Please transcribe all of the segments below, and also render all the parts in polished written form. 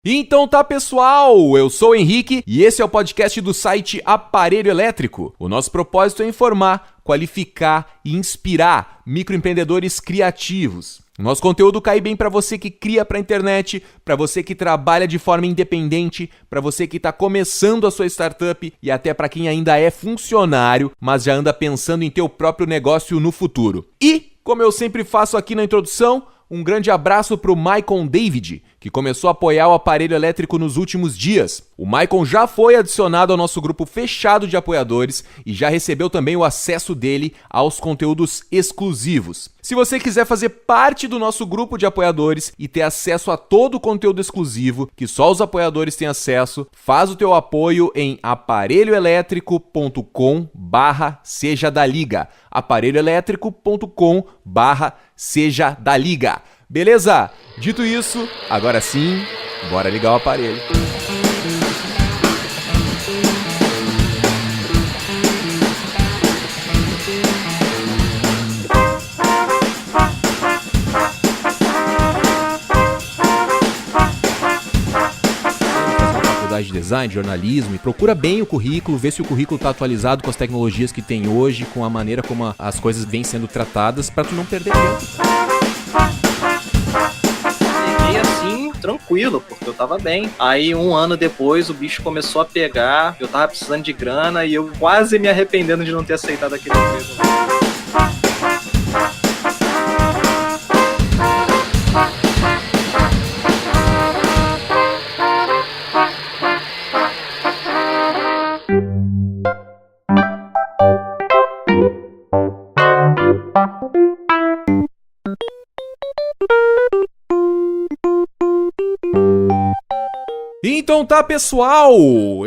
Então tá, pessoal, eu sou o Henrique e esse é o podcast do site Aparelho Elétrico. O nosso propósito é informar, qualificar e inspirar microempreendedores criativos. O nosso conteúdo cai bem para você que cria para a internet, para você que trabalha de forma independente, para você que está começando a sua startup e até para quem ainda é funcionário, mas já anda pensando em ter o próprio negócio no futuro. E, como eu sempre faço aqui na introdução, um grande abraço para o Maicon David, que começou a apoiar o Aparelho Elétrico nos últimos dias. O Maicon já foi adicionado ao nosso grupo fechado de apoiadores e já recebeu também o acesso dele aos conteúdos exclusivos. Se você quiser fazer parte do nosso grupo de apoiadores e ter acesso a todo o conteúdo exclusivo, que só os apoiadores têm acesso, faz o teu apoio em aparelhoelétrico.com/seja da liga. aparelhoelétrico.com/seja da liga. Beleza? Dito isso, agora sim, bora ligar o aparelho. De design, de jornalismo, e procura bem o currículo, vê se o currículo está atualizado com as tecnologias que tem hoje, com a maneira como as coisas vêm sendo tratadas, para tu não perder tempo. Cheguei assim, tranquilo, porque eu tava bem. Aí um ano depois o bicho começou a pegar, eu tava precisando de grana e eu quase me arrependendo de não ter aceitado aquele emprego. Então tá, pessoal,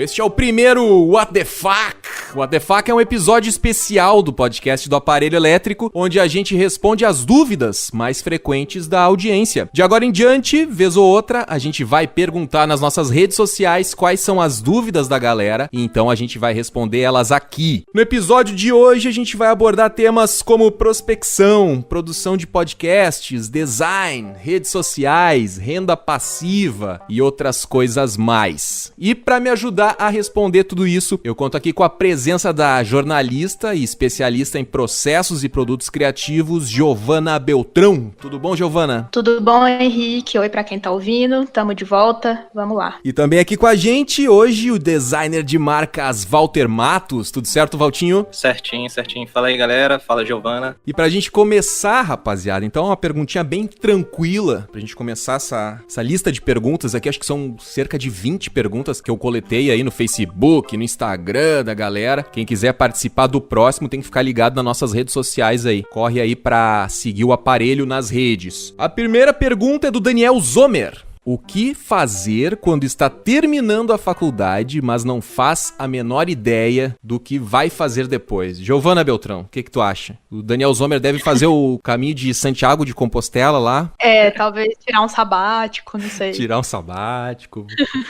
este é o primeiro What the Fuck. What the Fuck é um episódio especial do podcast do Aparelho Elétrico, onde a gente responde as dúvidas mais frequentes da audiência. De agora em diante, vez ou outra, a gente vai perguntar nas nossas redes sociais quais são as dúvidas da galera, e então a gente vai responder elas aqui. No episódio de hoje, a gente vai abordar temas como prospecção, produção de podcasts, design, redes sociais, renda passiva e outras coisas mais. E para me ajudar a responder tudo isso, eu conto aqui com a presença da jornalista e especialista em processos e produtos criativos, Giovana Beltrão. Tudo bom, Giovana? Tudo bom, Henrique? Oi pra quem tá ouvindo, tamo de volta, vamos lá. E também aqui com a gente hoje o designer de marcas Walter Matos. Tudo certo, Valtinho? Certinho. Fala aí, galera. Fala, Giovana. E pra gente começar, rapaziada, então uma perguntinha bem tranquila, pra gente começar essa lista de perguntas aqui, acho que são cerca de 20 perguntas que eu coletei aí no Facebook, no Instagram da galera. Quem quiser participar do próximo tem que ficar ligado nas nossas redes sociais aí. Corre aí pra seguir o aparelho nas redes. A primeira pergunta é do Daniel Zomer. O que fazer quando está terminando a faculdade, mas não faz a menor ideia do que vai fazer depois? Giovana Beltrão, o que tu acha? O Daniel Zomer deve fazer o caminho de Santiago de Compostela lá? Talvez tirar um sabático, não sei. Tirar um sabático.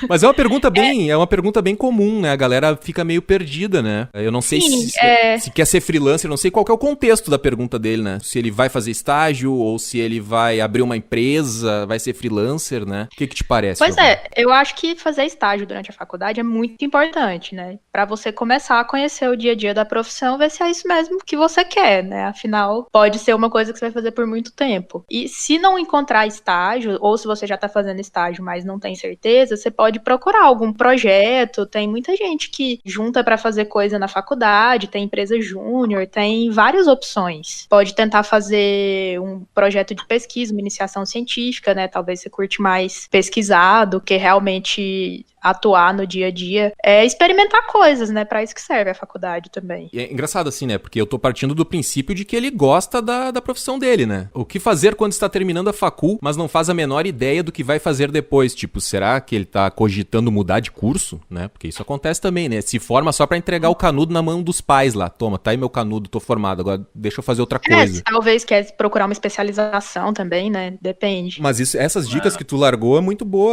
Mas é uma pergunta bem comum, né? A galera fica meio perdida, né? Eu não sei se quer ser freelancer, não sei qual que é o contexto da pergunta dele, né? Se ele vai fazer estágio ou se ele vai abrir uma empresa, vai ser freelancer, né? O que te parece? Pois eu acho que fazer estágio durante a faculdade é muito importante, né? Pra você começar a conhecer o dia a dia da profissão, ver se é isso mesmo que você quer, né? Afinal, pode ser uma coisa que você vai fazer por muito tempo. E se não encontrar estágio, ou se você já tá fazendo estágio, mas não tem certeza, você pode procurar algum projeto. Tem muita gente que junta pra fazer coisa na faculdade, tem empresa júnior, tem várias opções. Pode tentar fazer um projeto de pesquisa, uma iniciação científica, né? Talvez você curte mais pesquisar do que realmente atuar no dia a dia, é experimentar coisas, né? Pra isso que serve a faculdade também. E é engraçado assim, né? Porque eu tô partindo do princípio de que ele gosta da profissão dele, né? O que fazer quando está terminando a facul, mas não faz a menor ideia do que vai fazer depois? Tipo, será que ele tá cogitando mudar de curso, né? Porque isso acontece também, né? Se forma só pra entregar o canudo na mão dos pais lá. Toma, tá aí meu canudo, tô formado, agora deixa eu fazer outra coisa. Talvez quer procurar uma especialização também, né? Depende. Mas essas dicas que tu largou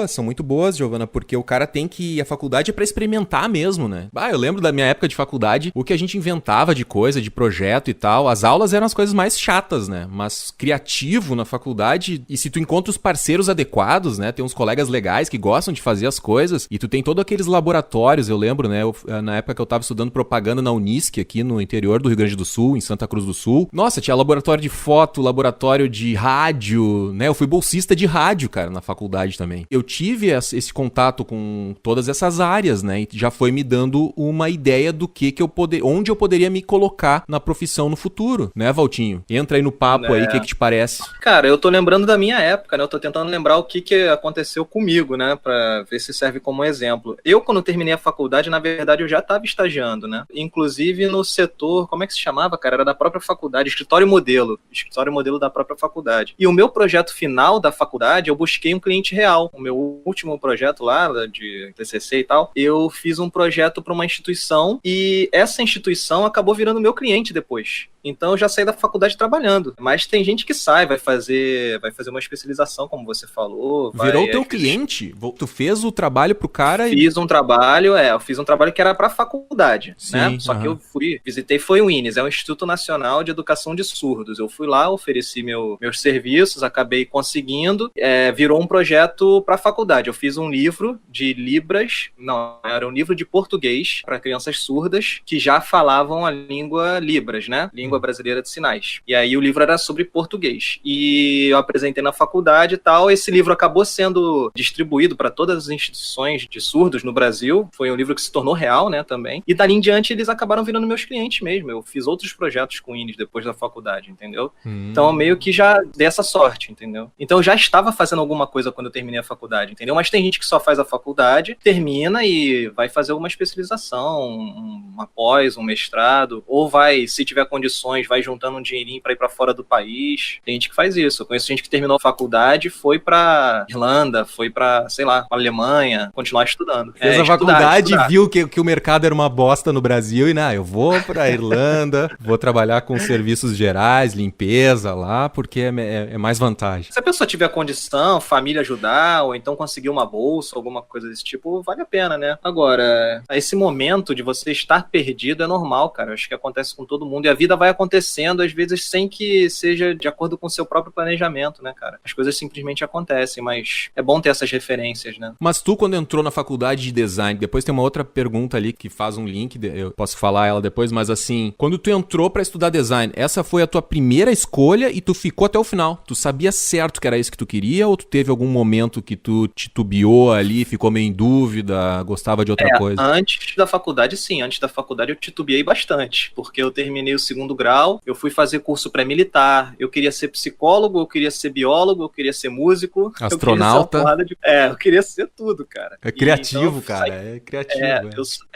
são muito boas, Giovana, porque o cara tem que... A faculdade é pra experimentar mesmo, né? Eu lembro da minha época de faculdade, o que a gente inventava de coisa, de projeto e tal, as aulas eram as coisas mais chatas, né? Mas criativo na faculdade, e se tu encontra os parceiros adequados, né? Tem uns colegas legais que gostam de fazer as coisas, e tu tem todos aqueles laboratórios, eu lembro, né? Na época que eu tava estudando propaganda na Unisc, aqui no interior do Rio Grande do Sul, em Santa Cruz do Sul. Nossa, tinha laboratório de foto, laboratório de rádio, né? Eu fui bolsista de rádio, cara, na faculdade também. Eu tive esse contato com todas essas áreas, né? E já foi me dando uma ideia do onde eu poderia me colocar na profissão no futuro, né, Valtinho? Entra aí no papo aí, o que te parece? Cara, eu tô lembrando da minha época, né? Eu tô tentando lembrar o que aconteceu comigo, né? Pra ver se serve como exemplo. Eu, quando terminei a faculdade, na verdade, eu já tava estagiando, né? Inclusive no setor, como é que se chamava, cara? Era da própria faculdade, escritório modelo da própria faculdade. E o meu projeto final da faculdade, eu busquei um cliente real. O meu último projeto lá, de TCC e tal, eu fiz um projeto para uma instituição e essa instituição acabou virando meu cliente depois. Então eu já saí da faculdade trabalhando. Mas tem gente que vai fazer uma especialização, como você falou. Virou teu cliente? Tu fez o trabalho pro cara Fiz um trabalho que era pra faculdade, né? Só que eu visitei, foi o INES, é o Instituto Nacional de Educação de Surdos. Eu fui lá, ofereci meus serviços, acabei conseguindo, virou um projeto pra faculdade. Eu fiz um livro de Libras, era um livro de português para crianças surdas que já falavam a língua Libras, né? Língua brasileira de sinais. E aí o livro era sobre português. E eu apresentei na faculdade e tal. Esse livro acabou sendo distribuído para todas as instituições de surdos no Brasil. Foi um livro que se tornou real, né, também. E dali em diante eles acabaram virando meus clientes mesmo. Eu fiz outros projetos com eles depois da faculdade, entendeu? Então meio que já dei essa sorte, entendeu? Então eu já estava fazendo alguma coisa quando eu terminei a faculdade, entendeu? Mas tem gente que só faz a faculdade, termina e vai fazer uma especialização, uma pós, um mestrado, ou vai, se tiver condições, vai juntando um dinheirinho para ir para fora do país. Tem gente que faz isso. Eu conheço gente que terminou a faculdade, foi para Irlanda, foi para, sei lá, pra Alemanha, continuar estudando. Fez a faculdade e viu que o mercado era uma bosta no Brasil e, eu vou para Irlanda, vou trabalhar com serviços gerais, limpeza lá, porque é mais vantagem. Se a pessoa tiver condição, família ajudar, ou então conseguir uma bolsa, alguma coisa desse tipo, vale a pena, né? Agora, esse momento de você estar perdido é normal, cara. Acho que acontece com todo mundo. E a vida vai acontecendo, às vezes, sem que seja de acordo com o seu próprio planejamento, né, cara? As coisas simplesmente acontecem, mas é bom ter essas referências, né? Mas tu, quando entrou na faculdade de design, depois tem uma outra pergunta ali que faz um link, eu posso falar ela depois, mas assim, quando tu entrou pra estudar design, essa foi a tua primeira escolha e tu ficou até o final? Tu sabia certo que era isso que tu queria ou tu teve algum momento que tu titubeou ali, ficou meio em dúvida, gostava de outra coisa? Antes da faculdade, sim. Antes da faculdade eu titubeei bastante, porque eu terminei o segundo grau, eu fui fazer curso pré-militar, eu queria ser psicólogo, eu queria ser biólogo, eu queria ser músico, astronauta. Eu queria ser tudo, cara. É criativo, é criativo.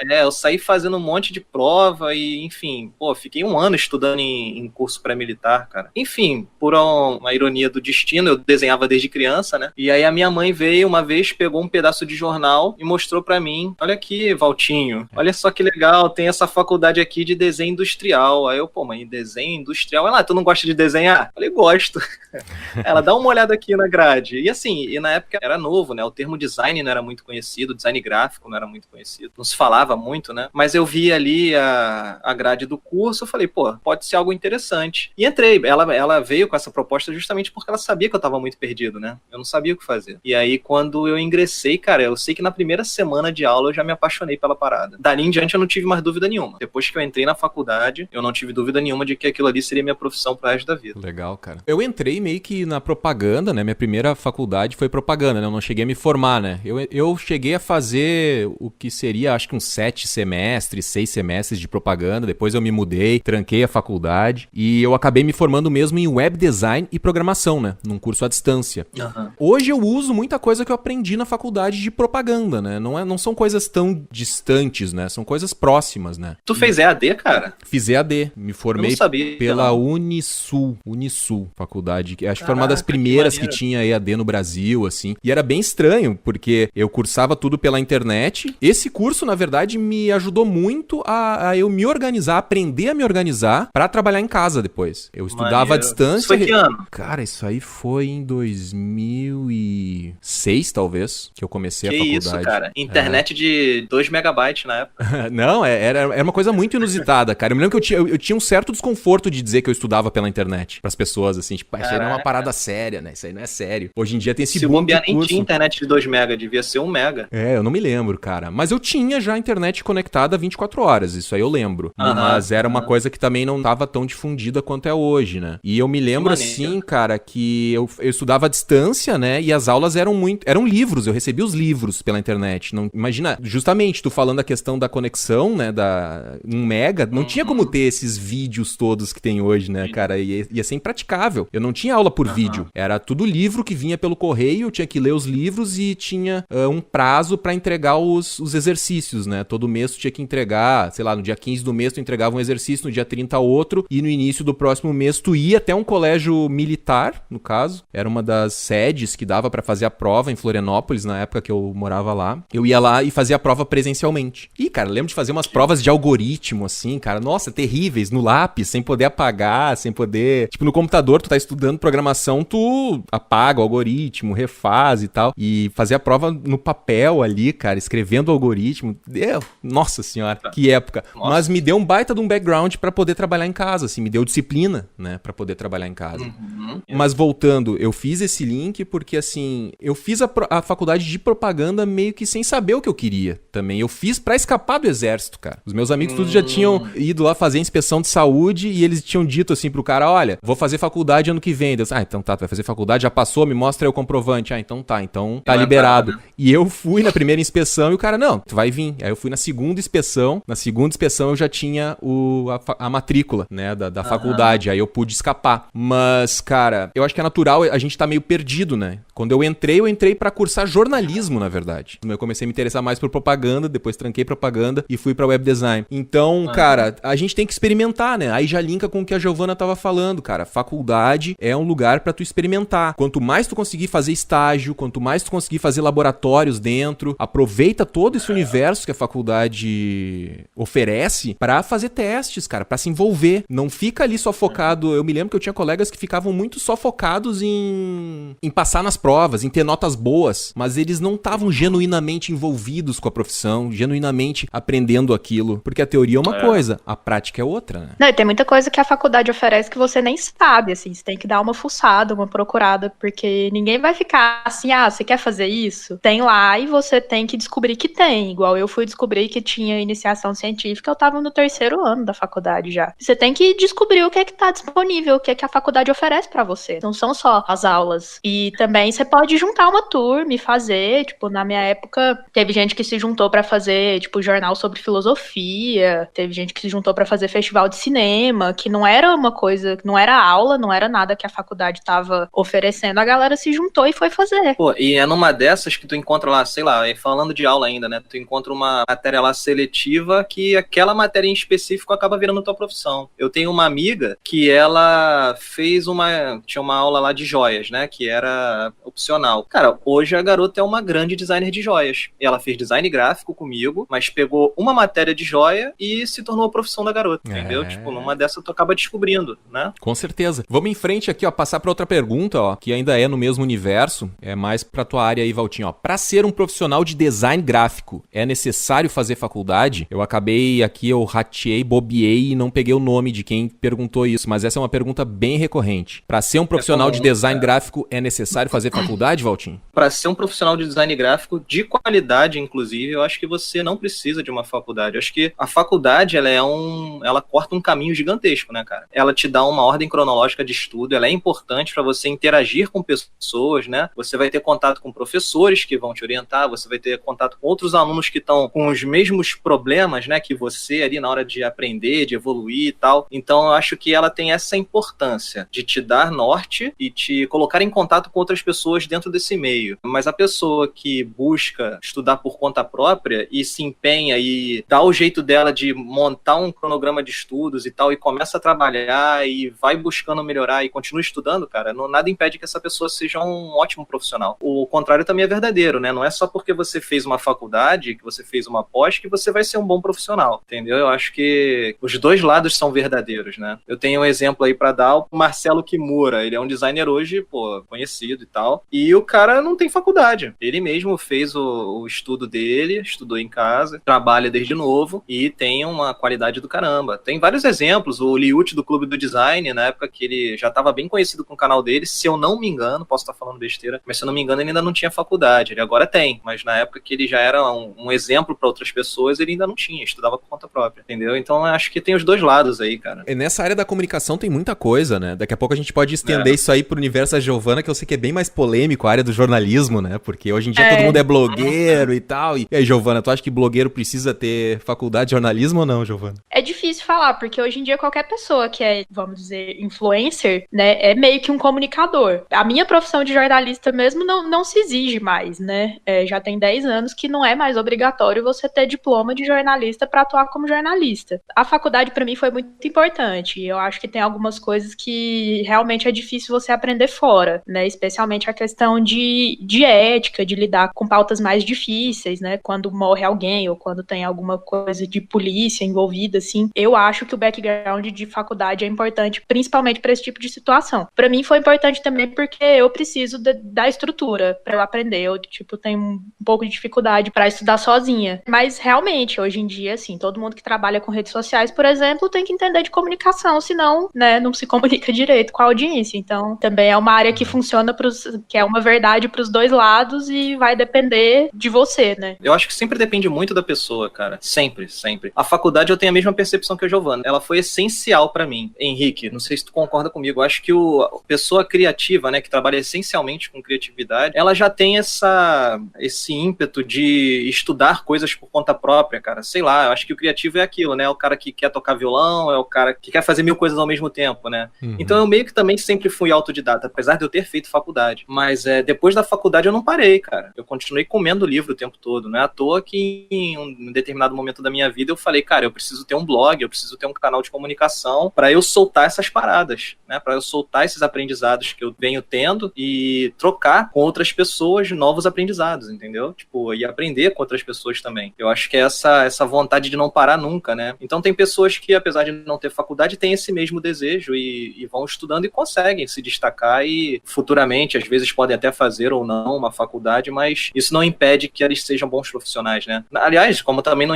Eu saí fazendo um monte de prova e, enfim, fiquei um ano estudando em curso pré-militar, cara. Enfim, por uma ironia do destino, eu desenhava desde criança, né? E aí a minha mãe veio uma vez, pegou um pedaço de jornal e mostrou pra mim, olha aqui, Valtinho, olha só que legal, tem essa faculdade aqui de desenho industrial. Aí eu, mãe, desenho industrial? Ela, tu não gosta de desenhar? Eu falei, gosto. Ela, dá uma olhada aqui na grade. E assim, na época era novo, né? O termo design não era muito conhecido, design gráfico não era muito conhecido, não se falava muito, né? Mas eu vi ali a grade do curso, eu falei, pode ser algo interessante. E entrei. Ela veio com essa proposta justamente porque ela sabia que eu tava muito perdido, né? Eu não sabia o que fazer. E aí, quando eu ingressei, cara, eu sei que na primeira semana de aula eu já me apaixonei pela parada. Dali em diante eu não tive mais dúvida nenhuma. Depois que eu entrei na faculdade, eu não tive dúvida nenhuma de que aquilo ali seria minha profissão pro resto da vida. Legal, cara. Eu entrei meio que na propaganda, né? Minha primeira faculdade foi propaganda, né? Eu não cheguei a me formar, né? Eu cheguei a fazer o que seria, acho que uns 6 semestres de propaganda. Depois eu me mudei, tranquei a faculdade e eu acabei me formando mesmo em web design e programação, né? Num curso à distância. Hoje eu uso muita coisa que eu aprendi na faculdade de propaganda, né? Não são coisas tão distantes, né? São coisas próximas, né? Tu fez EAD, cara? Fiz EAD. Me formei pela Unisul, faculdade. Acho que foi uma das primeiras que tinha EAD no Brasil, assim. E era bem estranho, porque eu cursava tudo pela internet. Esse curso, na verdade, me ajudou muito a eu me organizar, aprender a me organizar pra trabalhar em casa depois. Eu estudava à distância. Isso foi que ano? Cara, isso aí foi em 2006, talvez, que eu comecei a faculdade. isso, cara? Internet de 2 megabytes na época. Não, era uma coisa muito inusitada, cara. Eu me lembro que eu tinha um certo desconforto de dizer que eu estudava pela internet pras pessoas, assim, tipo, isso aí não é uma parada séria, né? Isso aí não é sério. Hoje em dia tem esse boom de curso. Se nem tinha internet de 2 mega, devia ser 1 mega. Eu não me lembro, cara. Mas eu tinha já a internet conectada 24 horas, isso aí eu lembro. Mas era uma coisa que também não tava tão difundida quanto é hoje, né? E eu me lembro, assim, cara, que eu estudava à distância, né? E as aulas eram livros, eu recebia os livros pela internet. Não, imagina, justamente, tu falando a questão da conexão, né? Da 1 mega, não tinha como ter esses vídeos todos que tem hoje, né, cara? Ia ser impraticável. Eu não tinha aula por vídeo. Era tudo livro que vinha pelo correio, eu tinha que ler os livros e tinha um prazo pra entregar os exercícios, né? Todo mês tu tinha que entregar, sei lá, no dia 15 do mês tu entregava um exercício, no dia 30 outro, e no início do próximo mês tu ia até um colégio militar, no caso. Era uma das sedes que dava pra fazer a prova em Florianópolis, na época que eu morava lá. Eu ia lá e fazia a prova presencialmente. E, cara, eu lembro de fazer umas provas de algoritmo, assim, cara, nossa, terríveis, no lápis, sem poder apagar, sem poder... Tipo, no computador, tu tá estudando programação, tu apaga o algoritmo, refaz e tal. E fazer a prova no papel ali, cara, escrevendo o algoritmo. Nossa senhora, que época. Nossa. Mas me deu um baita de um background pra poder trabalhar em casa, assim, me deu disciplina, né, pra poder trabalhar em casa. Mas voltando, eu fiz esse link porque, assim, eu fiz a faculdade de propaganda meio que sem saber o que eu queria também. Eu fiz pra escapar do exército, cara. Os meus amigos todos já tinham ido lá fazer inspeção de saúde e eles tinham dito assim pro cara, olha, vou fazer faculdade ano que vem. Deus, então tá, tu vai fazer faculdade, já passou, me mostra aí o comprovante. Então tá liberado. E eu fui na primeira inspeção e o cara, não, tu vai vir. Aí eu fui na segunda inspeção eu já tinha a matrícula, né, da faculdade, aí eu pude escapar. Mas, cara, eu acho que é natural, a gente tá meio perdido, né? Quando eu entrei pra cursar jornalismo, na verdade. Eu comecei a me interessar mais por propaganda, depois tranquei propaganda e fui pra web design. Então, cara, a gente tem que experimentar, né? Aí já linka com o que a Giovana tava falando, cara. Faculdade é um lugar pra tu experimentar. Quanto mais tu conseguir fazer estágio, quanto mais tu conseguir fazer laboratórios dentro, aproveita todo esse universo que a faculdade oferece pra fazer testes, cara, pra se envolver. Não fica ali só focado... Eu me lembro que eu tinha colegas que ficavam muito só focados em passar nas provas, em ter notas boas, mas eles não estavam genuinamente envolvidos com a profissão, genuinamente aprendendo aquilo, porque a teoria é uma coisa, a prática é outra, né? Não, e tem muita coisa que a faculdade oferece que você nem sabe, assim, você tem que dar uma fuçada, uma procurada, porque ninguém vai ficar assim, você quer fazer isso? Tem lá e você tem que descobrir que tem, igual eu fui descobrir que tinha iniciação científica, eu tava no 3º ano da faculdade já. Você tem que descobrir o que é que tá disponível, o que é que a faculdade oferece pra você. Não são só as aulas. E também você pode juntar uma turma e fazer, tipo, na minha época, teve gente que se juntou pra fazer, tipo, jornal sobre filosofia, teve gente que se juntou pra fazer festival de cinema, que não era uma coisa, não era aula, não era nada que a faculdade tava oferecendo, a galera se juntou e foi fazer. Pô, e é numa dessas que tu encontra lá, sei lá, falando de aula ainda, né, tu encontra uma matéria lá seletiva que aquela matéria em específico acaba virando tua profissão. Eu tenho uma amiga que ela tinha uma aula lá de joias, né, que era opcional. Cara, hoje a garota é uma grande designer de joias. E ela fez design gráfico comigo, mas pegou uma matéria de joia e se tornou a profissão da garota, entendeu? Tipo, numa dessa tu acaba descobrindo, né? Com certeza. Vamos em frente aqui, ó, passar pra outra pergunta, ó, que ainda é no mesmo universo, é mais pra tua área aí, Valtinho, ó. Pra ser um profissional de design gráfico, é necessário fazer faculdade? Eu acabei aqui, eu rateei, bobeei e não peguei o nome de quem perguntou isso, mas essa é uma pergunta bem recorrente. Pra ser um profissional de design gráfico, é necessário fazer faculdade, Valtinho? Pra ser um profissional de design gráfico de qualidade, inclusive, eu acho que você não precisa de uma faculdade. Eu acho que a faculdade, ela corta um caminho gigantesco, né, cara? Ela te dá uma ordem cronológica de estudo, ela é importante para você interagir com pessoas, né? Você vai ter contato com professores que vão te orientar, você vai ter contato com outros alunos que estão com os mesmos problemas, né, que você ali na hora de aprender, de evoluir e tal. Então, eu acho que ela tem essa importância de te dar norte e te colocar em contato com outras pessoas dentro desse meio. Mas a pessoa que busca estudar por conta própria e se empenha e dá o jeito dela de montar um cronograma de estudos e tal, e começa a trabalhar e vai buscando melhorar e continua estudando, cara, nada impede que essa pessoa seja um ótimo profissional. O contrário também é verdadeiro, né? Não é só porque você fez uma faculdade, que você fez uma pós, que você vai ser um bom profissional, entendeu? Eu acho que os dois lados são verdadeiros, né? Eu tenho um exemplo aí pra dar, o Marcelo Kimura, ele é um designer hoje, pô, conhecido e tal, e o cara não tem faculdade. Ele mesmo fez o estudo dele, estudou em casa, trabalha desde novo e tem uma qualidade do caramba. Tem vários exemplos, o Liut do Clube do Design, na época que ele já estava bem conhecido com o canal dele, se eu não me engano, posso estar falando besteira, mas se eu não me engano ele ainda não tinha faculdade, ele agora tem, mas na época que ele já era um exemplo para outras pessoas, ele ainda não tinha, estudava por conta própria, entendeu? Então acho que tem os dois lados aí, cara. E nessa área da comunicação tem muita coisa, né? Daqui a pouco a gente pode estender isso aí pro universo da Giovana, que eu sei que é bem mais polêmico, a área do jornalismo, né? Porque hoje em dia todo mundo é blogueiro e tal. E aí, Giovana, tu acha que blogueiro precisa ter faculdade de jornalismo ou não, Giovana? É difícil falar, porque hoje em dia qualquer pessoa que é, vamos dizer, influencer, né, é meio que um comunicador. A minha profissão de jornalista mesmo não se exige mais, né? Já tem 10 anos que não é mais obrigatório você ter diploma de jornalista para atuar como jornalista. A faculdade para mim foi muito importante. Eu acho que tem algumas coisas que realmente é difícil você aprender fora, né? Especialmente a questão de ética, de lidar com pautas mais difíceis, né? Quando morre alguém ou quando tem alguma coisa de polícia envolvida, assim. Eu acho que o background de faculdade é importante, principalmente para esse tipo de situação. Para mim foi importante também porque eu preciso da estrutura para eu aprender. Eu, tenho um pouco de dificuldade para estudar sozinha. Mas realmente, hoje em dia, assim, todo mundo que trabalha com redes sociais, por exemplo, tem que entender de comunicação, senão, né, não se comunica direito com a audiência. Então, também é uma área que funciona que é uma verdade para os dois lados e vai depender de você, né? Eu acho que sempre depende muito da pessoa, cara. Sempre, sempre. A faculdade eu tenho a mesma percepção que a Giovana. Ela foi essencial pra mim. Henrique, não sei se tu concorda comigo, eu acho que a pessoa criativa, né, que trabalha essencialmente com criatividade, ela já tem esse ímpeto de estudar coisas por conta própria, cara. Sei lá, eu acho que o criativo é aquilo, né? É o cara que quer tocar violão, é o cara que quer fazer 1000 coisas ao mesmo tempo, né? Uhum. Então eu meio que também sempre fui autodidata, apesar de eu ter feito faculdade. Mas depois da faculdade eu não parei, cara. Eu continuei comendo livro o tempo todo. Não é à toa que em um determinado momento da minha vida eu falei, cara, eu preciso ter um blog, eu preciso ter um canal de comunicação pra eu soltar essas paradas, né? Pra eu soltar esses aprendizados que eu venho tendo e trocar com outras pessoas novos aprendizados, entendeu? E aprender com outras pessoas também. Eu acho que é essa vontade de não parar nunca, né? Então tem pessoas que, apesar de não ter faculdade, têm esse mesmo desejo e vão estudando e conseguem se destacar e futuramente, às vezes, podem até fazer ou não uma faculdade, mas isso não impede que eles sejam bons profissionais, né? Aliás, como também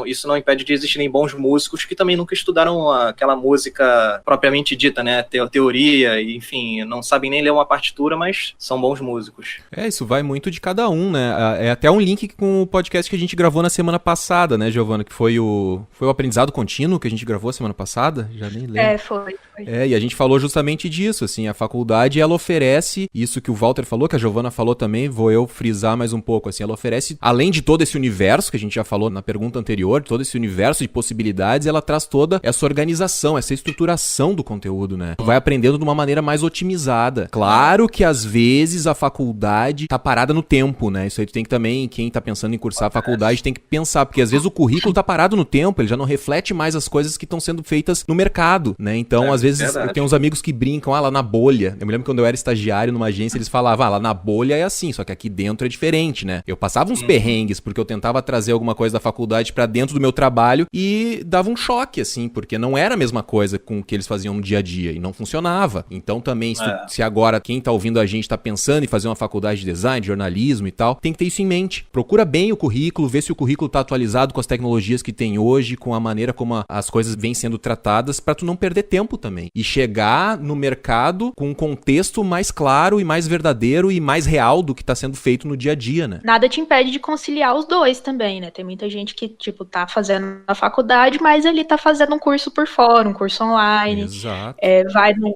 isso não impede de existirem bons músicos que também nunca estudaram aquela música propriamente dita, né? Teoria, enfim, não sabem nem ler uma partitura, mas são bons músicos. Isso vai muito de cada um, né? É até um link com o podcast que a gente gravou na semana passada, né, Giovana? Que foi o aprendizado contínuo que a gente gravou semana passada? Já nem lembro. Foi. E a gente falou justamente disso, assim, a faculdade, ela oferece isso que o Walter falou, que a Giovana falou também, vou eu frisar mais um pouco, assim, ela oferece, além de todo esse universo que a gente já falou na pergunta anterior, todo esse universo de possibilidades, ela traz toda essa organização, essa estruturação do conteúdo, né? Vai aprendendo de uma maneira mais otimizada. Claro que às vezes a faculdade tá parada no tempo, né? Isso aí tu tem que também, quem tá pensando em cursar a faculdade tem que pensar, porque às vezes o currículo tá parado no tempo, ele já não reflete mais as coisas que estão sendo feitas no mercado, né? Então, às vezes, eu tenho uns amigos que brincam, lá na bolha. Eu me lembro que quando eu era estagiário numa agência, eles falavam, lá na bolha é assim, só que aqui dentro é diferente, né? Eu passava uns perrengues, porque eu tentava trazer alguma coisa da faculdade pra dentro do meu trabalho e dava um choque, assim, porque não era a mesma coisa com o que eles faziam no dia a dia e não funcionava. Então, também, se agora quem tá ouvindo a gente tá pensando em fazer uma faculdade de design, de jornalismo e tal, tem que ter isso em mente. Procura bem o currículo, vê se o currículo tá atualizado com as tecnologias que tem hoje, com a maneira como as coisas vêm sendo tratadas, pra tu não perder tempo também. E chegar no mercado com um contexto mais claro e mais verdadeiro e mais real do que tá sendo feito no dia a dia, né? Nada te impede de conciliar os dois também, né? Tem muita gente que, tá fazendo a faculdade, mas ele tá fazendo um curso por fora, um curso online. Exato.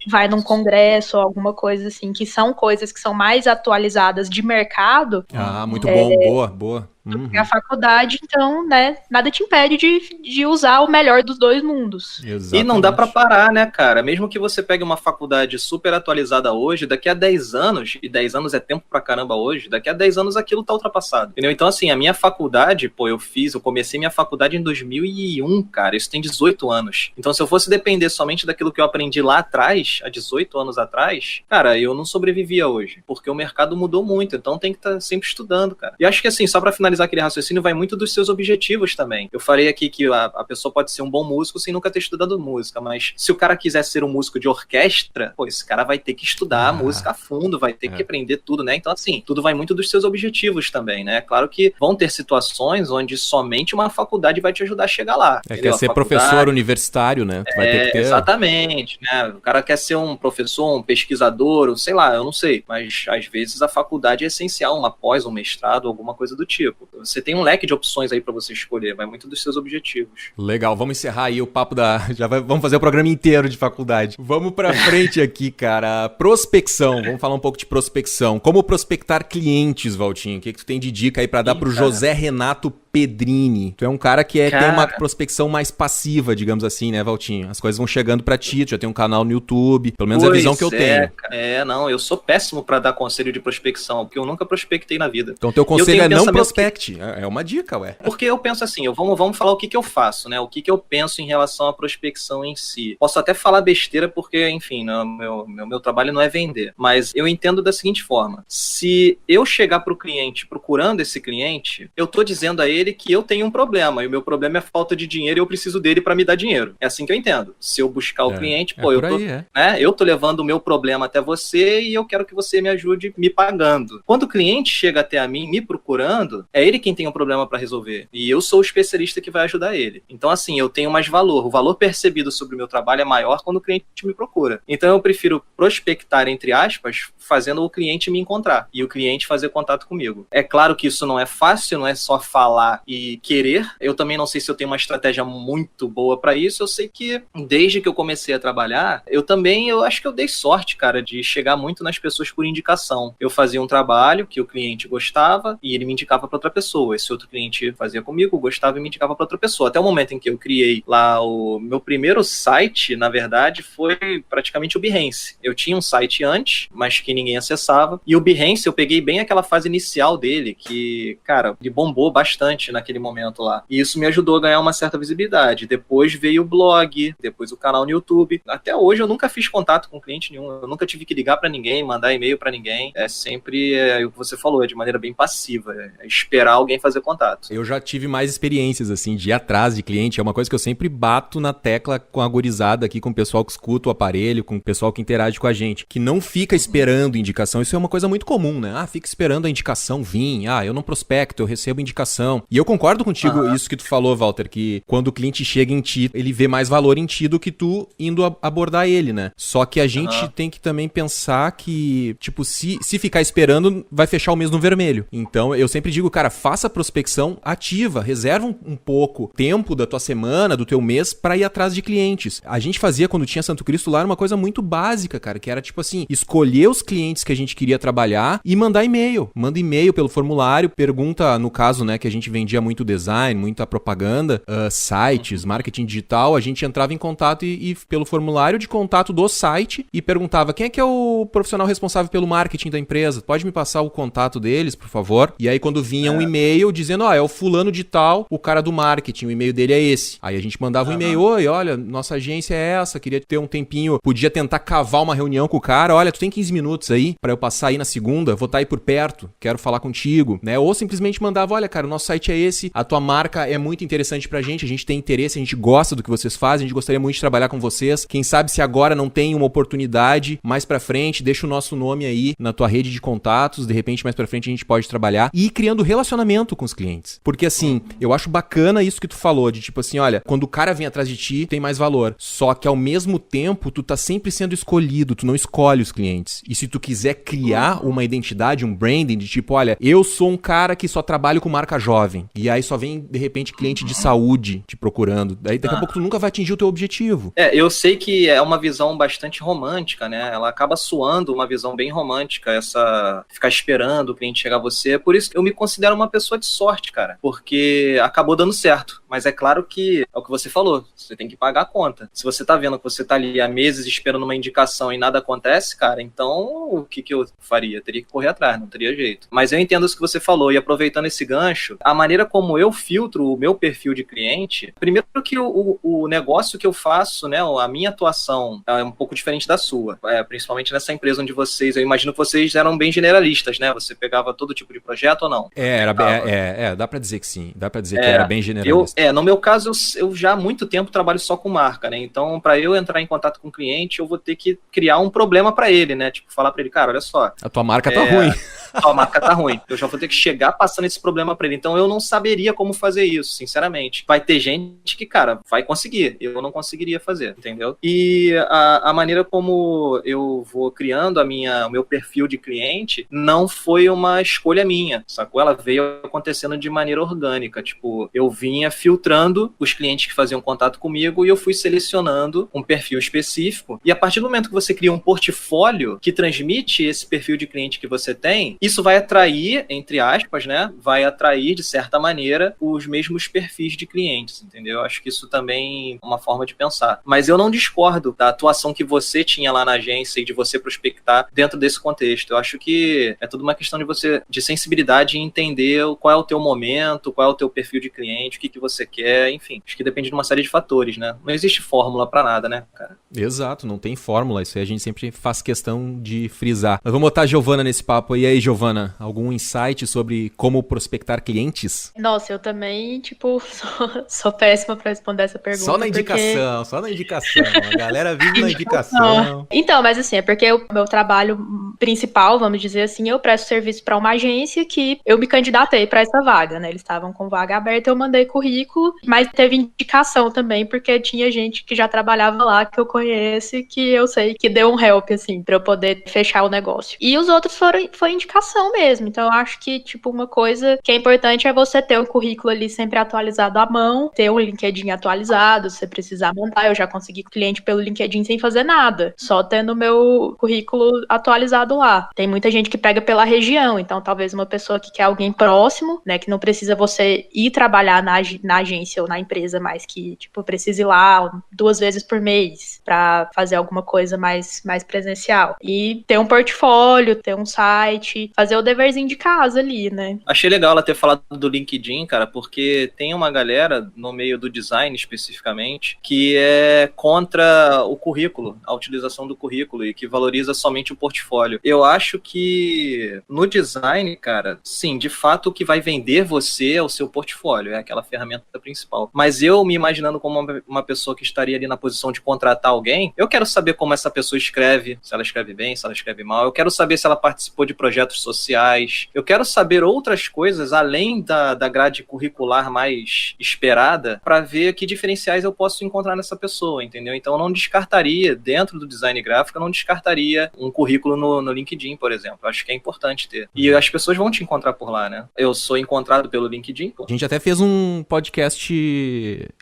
Vai num congresso ou alguma coisa assim, que são coisas que são mais atualizadas de mercado. Muito bom, boa. A faculdade, então, né, nada te impede de usar o melhor dos dois mundos. Exatamente. E não dá pra parar, né, cara? Mesmo que você pegue uma faculdade super atualizada hoje, daqui a 10 anos, e 10 anos é tempo pra caramba hoje, daqui a 10 anos aquilo tá ultrapassado, entendeu? Então, assim, a minha faculdade, eu comecei minha faculdade em 2001, cara, isso tem 18 anos. Então, se eu fosse depender somente daquilo que eu aprendi lá atrás, há 18 anos atrás, cara, eu não sobrevivia hoje, porque o mercado mudou muito, então tem que estar sempre estudando, cara. E acho que, assim, só pra finalizar finalizar aquele raciocínio, vai muito dos seus objetivos também. Eu falei aqui que a pessoa pode ser um bom músico sem nunca ter estudado música, mas se o cara quiser ser um músico de orquestra, pô, esse cara vai ter que estudar a música a fundo, vai ter que aprender tudo, né? Então, assim, tudo vai muito dos seus objetivos também, né? Claro que vão ter situações onde somente uma faculdade vai te ajudar a chegar lá. Quer ser professor universitário, né? Tu vai ter que ter... Exatamente, né? O cara quer ser um professor, um pesquisador, ou sei lá, eu não sei, mas às vezes a faculdade é essencial, uma pós, um mestrado, alguma coisa do tipo. Você tem um leque de opções aí pra você escolher, vai muito dos seus objetivos. Legal, vamos encerrar aí o papo vamos fazer o programa inteiro de faculdade. Vamos pra frente aqui, cara. Prospecção, vamos falar um pouco de prospecção. Como prospectar clientes, Valtinho? O que tu tem de dica aí pra dar pro José Renato Pedrini? Tu é um cara que tem uma prospecção mais passiva, digamos assim, né, Valtinho? As coisas vão chegando pra ti, tu já tem um canal no YouTube, pelo menos a visão que eu tenho. Não, eu sou péssimo pra dar conselho de prospecção, porque eu nunca prospectei na vida. Então teu conselho é não prospecte, é uma dica, ué. Porque eu penso assim, vamos falar o que eu faço, né? O que eu penso em relação à prospecção em si. Posso até falar besteira, porque, enfim, meu trabalho não é vender, mas eu entendo da seguinte forma: se eu chegar pro cliente procurando esse cliente, eu tô dizendo a ele que eu tenho um problema, e o meu problema é falta de dinheiro e eu preciso dele pra me dar dinheiro. É assim que eu entendo. Se eu buscar o cliente, eu tô levando o meu problema até você e eu quero que você me ajude me pagando. Quando o cliente chega até a mim me procurando, é ele quem tem um problema pra resolver. E eu sou o especialista que vai ajudar ele. Então, assim, eu tenho mais valor. O valor percebido sobre o meu trabalho é maior quando o cliente me procura. Então, eu prefiro prospectar, entre aspas, fazendo o cliente me encontrar e o cliente fazer contato comigo. É claro que isso não é fácil, não é só falar e querer. Eu também não sei se eu tenho uma estratégia muito boa pra isso. Eu sei que desde que eu comecei a trabalhar, eu acho que eu dei sorte, cara, de chegar muito nas pessoas por indicação. Eu fazia um trabalho que o cliente gostava e ele me indicava pra outra pessoa. Esse outro cliente fazia comigo, gostava e me indicava pra outra pessoa. Até o momento em que eu criei lá o meu primeiro site, na verdade, foi praticamente o Behance. Eu tinha um site antes, mas que ninguém acessava. E o Behance, eu peguei bem aquela fase inicial dele, que, cara, ele bombou bastante naquele momento lá. E isso me ajudou a ganhar uma certa visibilidade. Depois veio o blog, depois o canal no YouTube. Até hoje eu nunca fiz contato com cliente nenhum. Eu nunca tive que ligar pra ninguém, mandar e-mail pra ninguém. É sempre o que você falou, é de maneira bem passiva. É esperar alguém fazer contato. Eu já tive mais experiências, assim, de ir atrás de cliente. É uma coisa que eu sempre bato na tecla com a gurizada aqui, com o pessoal que escuta o aparelho, com o pessoal que interage com a gente. Que não fica esperando indicação. Isso é uma coisa muito comum, né? Fica esperando a indicação vir. Eu não prospecto, eu recebo indicação. E eu concordo contigo, isso que tu falou, Walter, que quando o cliente chega em ti, ele vê mais valor em ti do que tu indo abordar ele, né? Só que a gente tem que também pensar que, tipo, se ficar esperando, vai fechar o mês no vermelho. Então, eu sempre digo, cara, faça prospecção ativa, reserva um pouco tempo da tua semana, do teu mês, pra ir atrás de clientes. A gente fazia, quando tinha Santo Cristo lá, uma coisa muito básica, cara, que era, tipo assim, escolher os clientes que a gente queria trabalhar e mandar e-mail. Manda e-mail pelo formulário, pergunta, no caso, né, que a gente vendia muito design, muita propaganda, sites, marketing digital, a gente entrava em contato e pelo formulário de contato do site e perguntava quem é que é o profissional responsável pelo marketing da empresa, pode me passar o contato deles, por favor? E aí quando vinha um e-mail dizendo, é o fulano de tal, o cara do marketing, o e-mail dele é esse. Aí a gente mandava um e-mail, oi, olha, nossa agência é essa, queria ter um tempinho, podia tentar cavar uma reunião com o cara, olha, tu tem 15 minutos aí pra eu passar aí na segunda, vou estar aí por perto, quero falar contigo, né? Ou simplesmente mandava, olha, cara, o nosso site é esse, a tua marca é muito interessante pra gente tem interesse, a gente gosta do que vocês fazem, a gente gostaria muito de trabalhar com vocês, quem sabe se agora não tem uma oportunidade, mais pra frente, deixa o nosso nome aí na tua rede de contatos, de repente mais pra frente a gente pode trabalhar e ir criando relacionamento com os clientes. Porque assim, eu acho bacana isso que tu falou, de tipo assim, olha, quando o cara vem atrás de ti, tem mais valor. Só que ao mesmo tempo, tu tá sempre sendo escolhido, tu não escolhe os clientes. E se tu quiser criar uma identidade, um branding de tipo, olha, eu sou um cara que só trabalho com marca jovem. E aí só vem, de repente, cliente de saúde te procurando. Daí daqui a pouco tu nunca vai atingir o teu objetivo. Eu sei que é uma visão bastante romântica, né? Ela acaba soando uma visão bem romântica, essa ficar esperando o cliente chegar a você. Por isso que eu me considero uma pessoa de sorte, cara. Porque acabou dando certo. Mas é claro que é o que você falou, você tem que pagar a conta. Se você tá vendo que você tá ali há meses esperando uma indicação e nada acontece, cara, então o que eu faria? Teria que correr atrás, não teria jeito. Mas eu entendo isso que você falou, e aproveitando esse gancho, a maneira como eu filtro o meu perfil de cliente, primeiro que o negócio que eu faço, né, a minha atuação é um pouco diferente da sua, principalmente nessa empresa onde vocês, eu imagino que vocês eram bem generalistas, né? Você pegava todo tipo de projeto ou não? Dá pra dizer que sim, dá pra dizer que era bem generalista. No meu caso, eu já há muito tempo trabalho só com marca, né? Então, para eu entrar em contato com o cliente, eu vou ter que criar um problema para ele, né? Tipo, falar para ele, cara, olha só. A tua marca tá ruim. A tua marca tá ruim. Eu já vou ter que chegar passando esse problema para ele. Então, eu não saberia como fazer isso, sinceramente. Vai ter gente que, cara, vai conseguir. Eu não conseguiria fazer, entendeu? E a maneira como eu vou criando o meu perfil de cliente não foi uma escolha minha, sacou? Ela veio acontecendo de maneira orgânica. Tipo, eu vinha filtrando os clientes que faziam contato comigo e eu fui selecionando um perfil específico. E a partir do momento que você cria um portfólio que transmite esse perfil de cliente que você tem, isso vai atrair, entre aspas, né? Vai atrair, de certa maneira, os mesmos perfis de clientes, entendeu? Acho que isso também é uma forma de pensar. Mas eu não discordo da atuação que você tinha lá na agência e de você prospectar dentro desse contexto. Eu acho que é tudo uma questão de sensibilidade e entender qual é o teu momento, qual é o teu perfil de cliente, o que você quer, enfim. Acho que depende de uma série de fatores, né? Não existe fórmula pra nada, né, cara? Exato, não tem fórmula. Isso aí a gente sempre faz questão de frisar. Mas vamos botar a Giovana nesse papo. E aí, Giovana, algum insight sobre como prospectar clientes? Nossa, eu também, tipo, sou péssima pra responder essa pergunta. Só na indicação. A galera vive na indicação. Então, mas assim, é porque o meu trabalho principal, vamos dizer assim, eu presto serviço pra uma agência que eu me candidatei pra essa vaga, né? Eles estavam com vaga aberta, eu mandei currículo, mas teve indicação também, porque tinha gente que já trabalhava lá, que eu conheço, que eu sei que deu um help, assim, pra eu poder fechar o negócio. E os outros foi indicação mesmo. Então, eu acho que, tipo, uma coisa que é importante é você ter um currículo ali sempre atualizado à mão, ter um LinkedIn atualizado, se você precisar mandar. Eu já consegui cliente pelo LinkedIn sem fazer nada, só tendo o meu currículo atualizado lá. Tem muita gente que pega pela região, então talvez uma pessoa que quer alguém próximo, né, que não precisa você ir trabalhar na agência ou na empresa, mas que, tipo, precisa ir lá 2 vezes por mês pra fazer alguma coisa mais presencial. E ter um portfólio, ter um site, fazer o deverzinho de casa ali, né? Achei legal ela ter falado do LinkedIn, cara, porque tem uma galera no meio do design especificamente que é contra o currículo, a utilização do currículo e que valoriza somente o portfólio. Eu acho que no design, cara, sim, de fato o que vai vender você é o seu portfólio, é aquela ferramenta principal. Mas eu me imaginando como uma pessoa que estaria ali na posição de contratar alguém, eu quero saber como essa pessoa escreve, se ela escreve bem, se ela escreve mal, eu quero saber se ela participou de projetos sociais, eu quero saber outras coisas além da grade curricular mais esperada para ver que diferenciais eu posso encontrar nessa pessoa, entendeu? Então eu não descartaria, dentro do design gráfico, eu não descartaria um currículo no LinkedIn, por exemplo. Eu acho que é importante ter. E as pessoas vão te encontrar por lá, né? Eu sou encontrado pelo LinkedIn. Pô. A gente até fez um podcast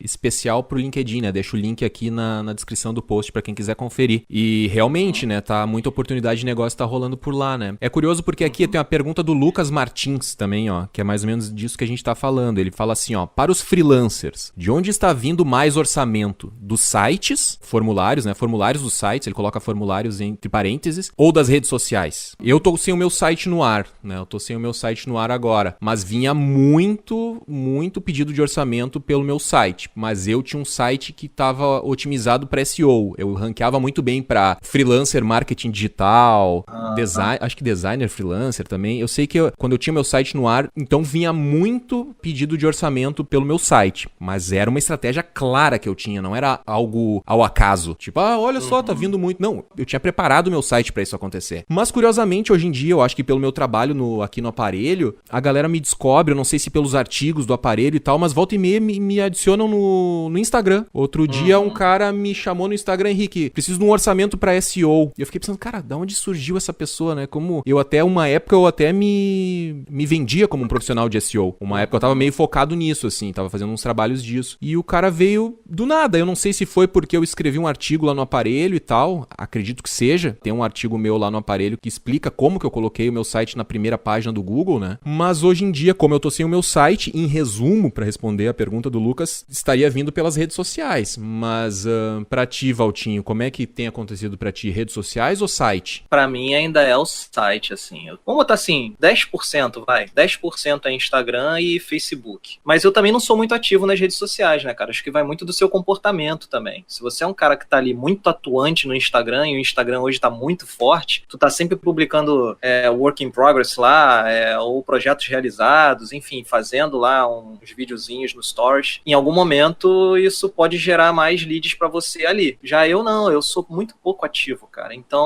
especial pro LinkedIn, né? Deixa o link aqui na descrição do post para quem quiser conferir. E realmente, né, tá muita oportunidade de negócio tá rolando por lá, né? É curioso porque aqui tem uma pergunta do Lucas Martins também, ó, que é mais ou menos disso que a gente tá falando. Ele fala assim, ó, para os freelancers, de onde está vindo mais orçamento? Dos sites, formulários, né? Formulários dos sites, ele coloca formulários entre parênteses, ou das redes sociais? Eu tô sem o meu site no ar, né? Eu tô sem o meu site no ar agora, mas vinha muito pedido de orçamento pelo meu site, mas eu tinha um site que tava otimizado para SEO, eu ranqueava muito bem para freelancer marketing digital, design, acho que designer freelancer também. Eu sei que quando eu tinha meu site no ar, então vinha muito pedido de orçamento pelo meu site, mas era uma estratégia clara que eu tinha, não era algo ao acaso, tipo, olha só, tá vindo muito. Não, eu tinha preparado o meu site para isso acontecer. Mas curiosamente, hoje em dia, eu acho que pelo meu trabalho aqui no aparelho, a galera me descobre, eu não sei se pelos artigos do aparelho e tal, mas volta e meia me adicionam no Instagram. Outro dia um cara me chamou no Instagram, Henrique, preciso de um orçamento pra SEO. E eu fiquei pensando, cara, da onde surgiu essa pessoa, né? Como eu até uma uma época eu até me vendia como um profissional de SEO. Uma época eu tava meio focado nisso, assim, tava fazendo uns trabalhos disso. E o cara veio do nada. Eu não sei se foi porque eu escrevi um artigo lá no Aparelho e tal. Acredito que seja. Tem um artigo meu lá no Aparelho que explica como que eu coloquei o meu site na primeira página do Google, né? Mas hoje em dia, como eu tô sem o meu site, em resumo, pra responder a pergunta do Lucas, estaria vindo pelas redes sociais. Mas pra ti, Valtinho, como é que tem acontecido pra ti? Redes sociais ou site? Pra mim ainda é o site, assim. Vamos botar assim, 10%, vai. 10% é Instagram e Facebook. Mas eu também não sou muito ativo nas redes sociais, né, cara? Acho que vai muito do seu comportamento também. Se você é um cara que tá ali muito atuante no Instagram, e o Instagram hoje tá muito forte, tu tá sempre publicando work in progress lá, ou projetos realizados, enfim, fazendo lá uns videozinhos no Stories. Em algum momento, isso pode gerar mais leads pra você ali. Já eu não, eu sou muito pouco ativo, cara. Então,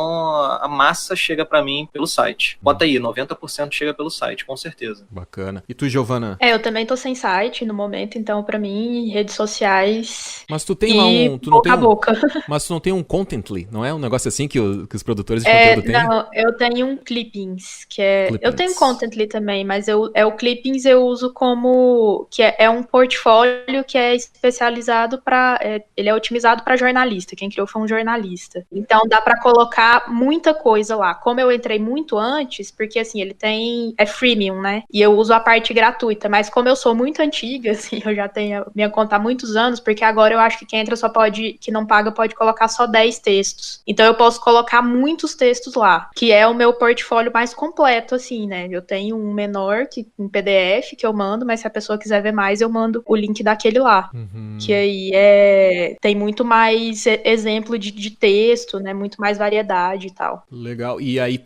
a massa chega pra mim pelo site. Bota aí, 90% chega pelo site, com certeza. Bacana. E tu, Giovana? Eu também tô sem site no momento, então pra mim, redes sociais. Mas tu tem lá um. Tu não boca tem a boca. Mas tu não tem um Contently, não é? Um negócio assim que os produtores de conteúdo têm? Não, eu tenho um Clippings, que é. Clippings. Eu tenho Contently também, mas o Clippings eu uso como. Que é um portfólio que é especializado para. Ele é otimizado para jornalista. Quem criou foi um jornalista. Então dá para colocar muita coisa lá. Como eu entrei muito antes, porque assim, ele tem. É freemium, né? E eu uso a parte gratuita. Mas como eu sou muito antiga, assim, eu já tenho minha conta há muitos anos, porque agora eu acho que quem entra só pode. Que não paga pode colocar só 10 textos. Então eu posso colocar muitos textos lá, que é o meu portfólio mais completo, assim, né? Eu tenho um menor, um PDF que eu mando, mas se a pessoa quiser ver mais, eu mando o link daquele lá. Uhum. Que aí tem muito mais exemplo de texto, né? Muito mais variedade e tal. Legal. E aí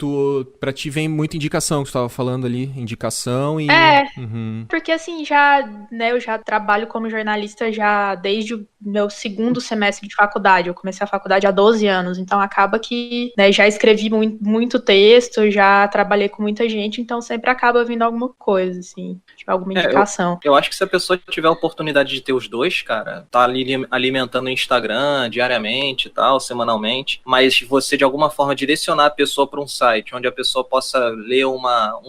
pra ti vem muita indicação, que tu tava falando ali, indicação e... Uhum. Porque assim, eu já trabalho como jornalista já desde o meu segundo semestre de faculdade. Eu comecei a faculdade há 12 anos, então acaba que, né, já escrevi muito texto, já trabalhei com muita gente, então sempre acaba vindo alguma coisa, assim, tipo, alguma indicação. Eu acho que se a pessoa tiver a oportunidade de ter os dois, cara, tá ali alimentando o Instagram diariamente e tal, semanalmente, mas você de alguma forma direcionar a pessoa para um site onde a pessoa possa ler um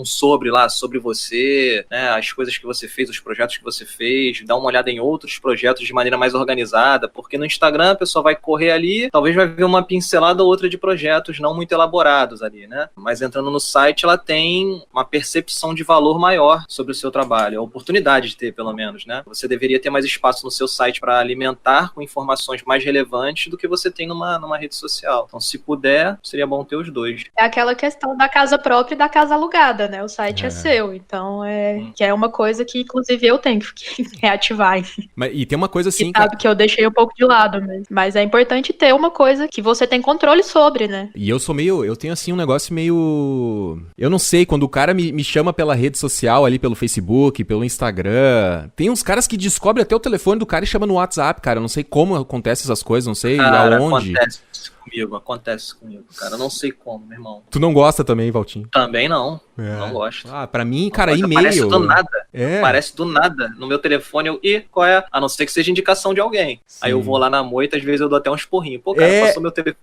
sobre você, né, as coisas que você fez, os projetos que você fez, dar uma olhada em outros projetos de maneira mais organizada, porque no Instagram a pessoa vai correr ali, talvez vai ver uma pincelada ou outra de projetos não muito elaborados ali, né? Mas entrando no site, ela tem uma percepção de valor maior sobre o seu trabalho, a oportunidade de ter, pelo menos, né? Você deveria ter mais espaço no seu site para alimentar com informações mais relevantes do que você tem numa rede social. Então, se puder, seria bom ter os dois. É aquela questão da casa própria e da casa alugada, né? O site é seu, então que é uma coisa que, inclusive, eu tenho que reativar. E tem uma coisa assim... E sabe que eu deixei um pouco de lado, mas é importante ter uma coisa que você tem controle sobre, né? E eu tenho assim um negócio meio... Eu não sei, quando o cara me chama pela rede social ali, pelo Facebook, pelo Instagram, tem uns caras que descobrem até o telefone do cara e chamam no WhatsApp, cara. Eu não sei como acontecem essas coisas, não sei aonde. Acontece comigo, cara. Eu não sei como, meu irmão. Tu não gosta também, Valtinho? Também não. Não gosto. Pra mim, cara, e-mail... Aparece do nada. Aparece do nada. No meu telefone, qual é? A não ser que seja indicação de alguém. Sim. Aí eu vou lá na moita, às vezes eu dou até uns porrinhos. Pô, cara, passou meu telefone.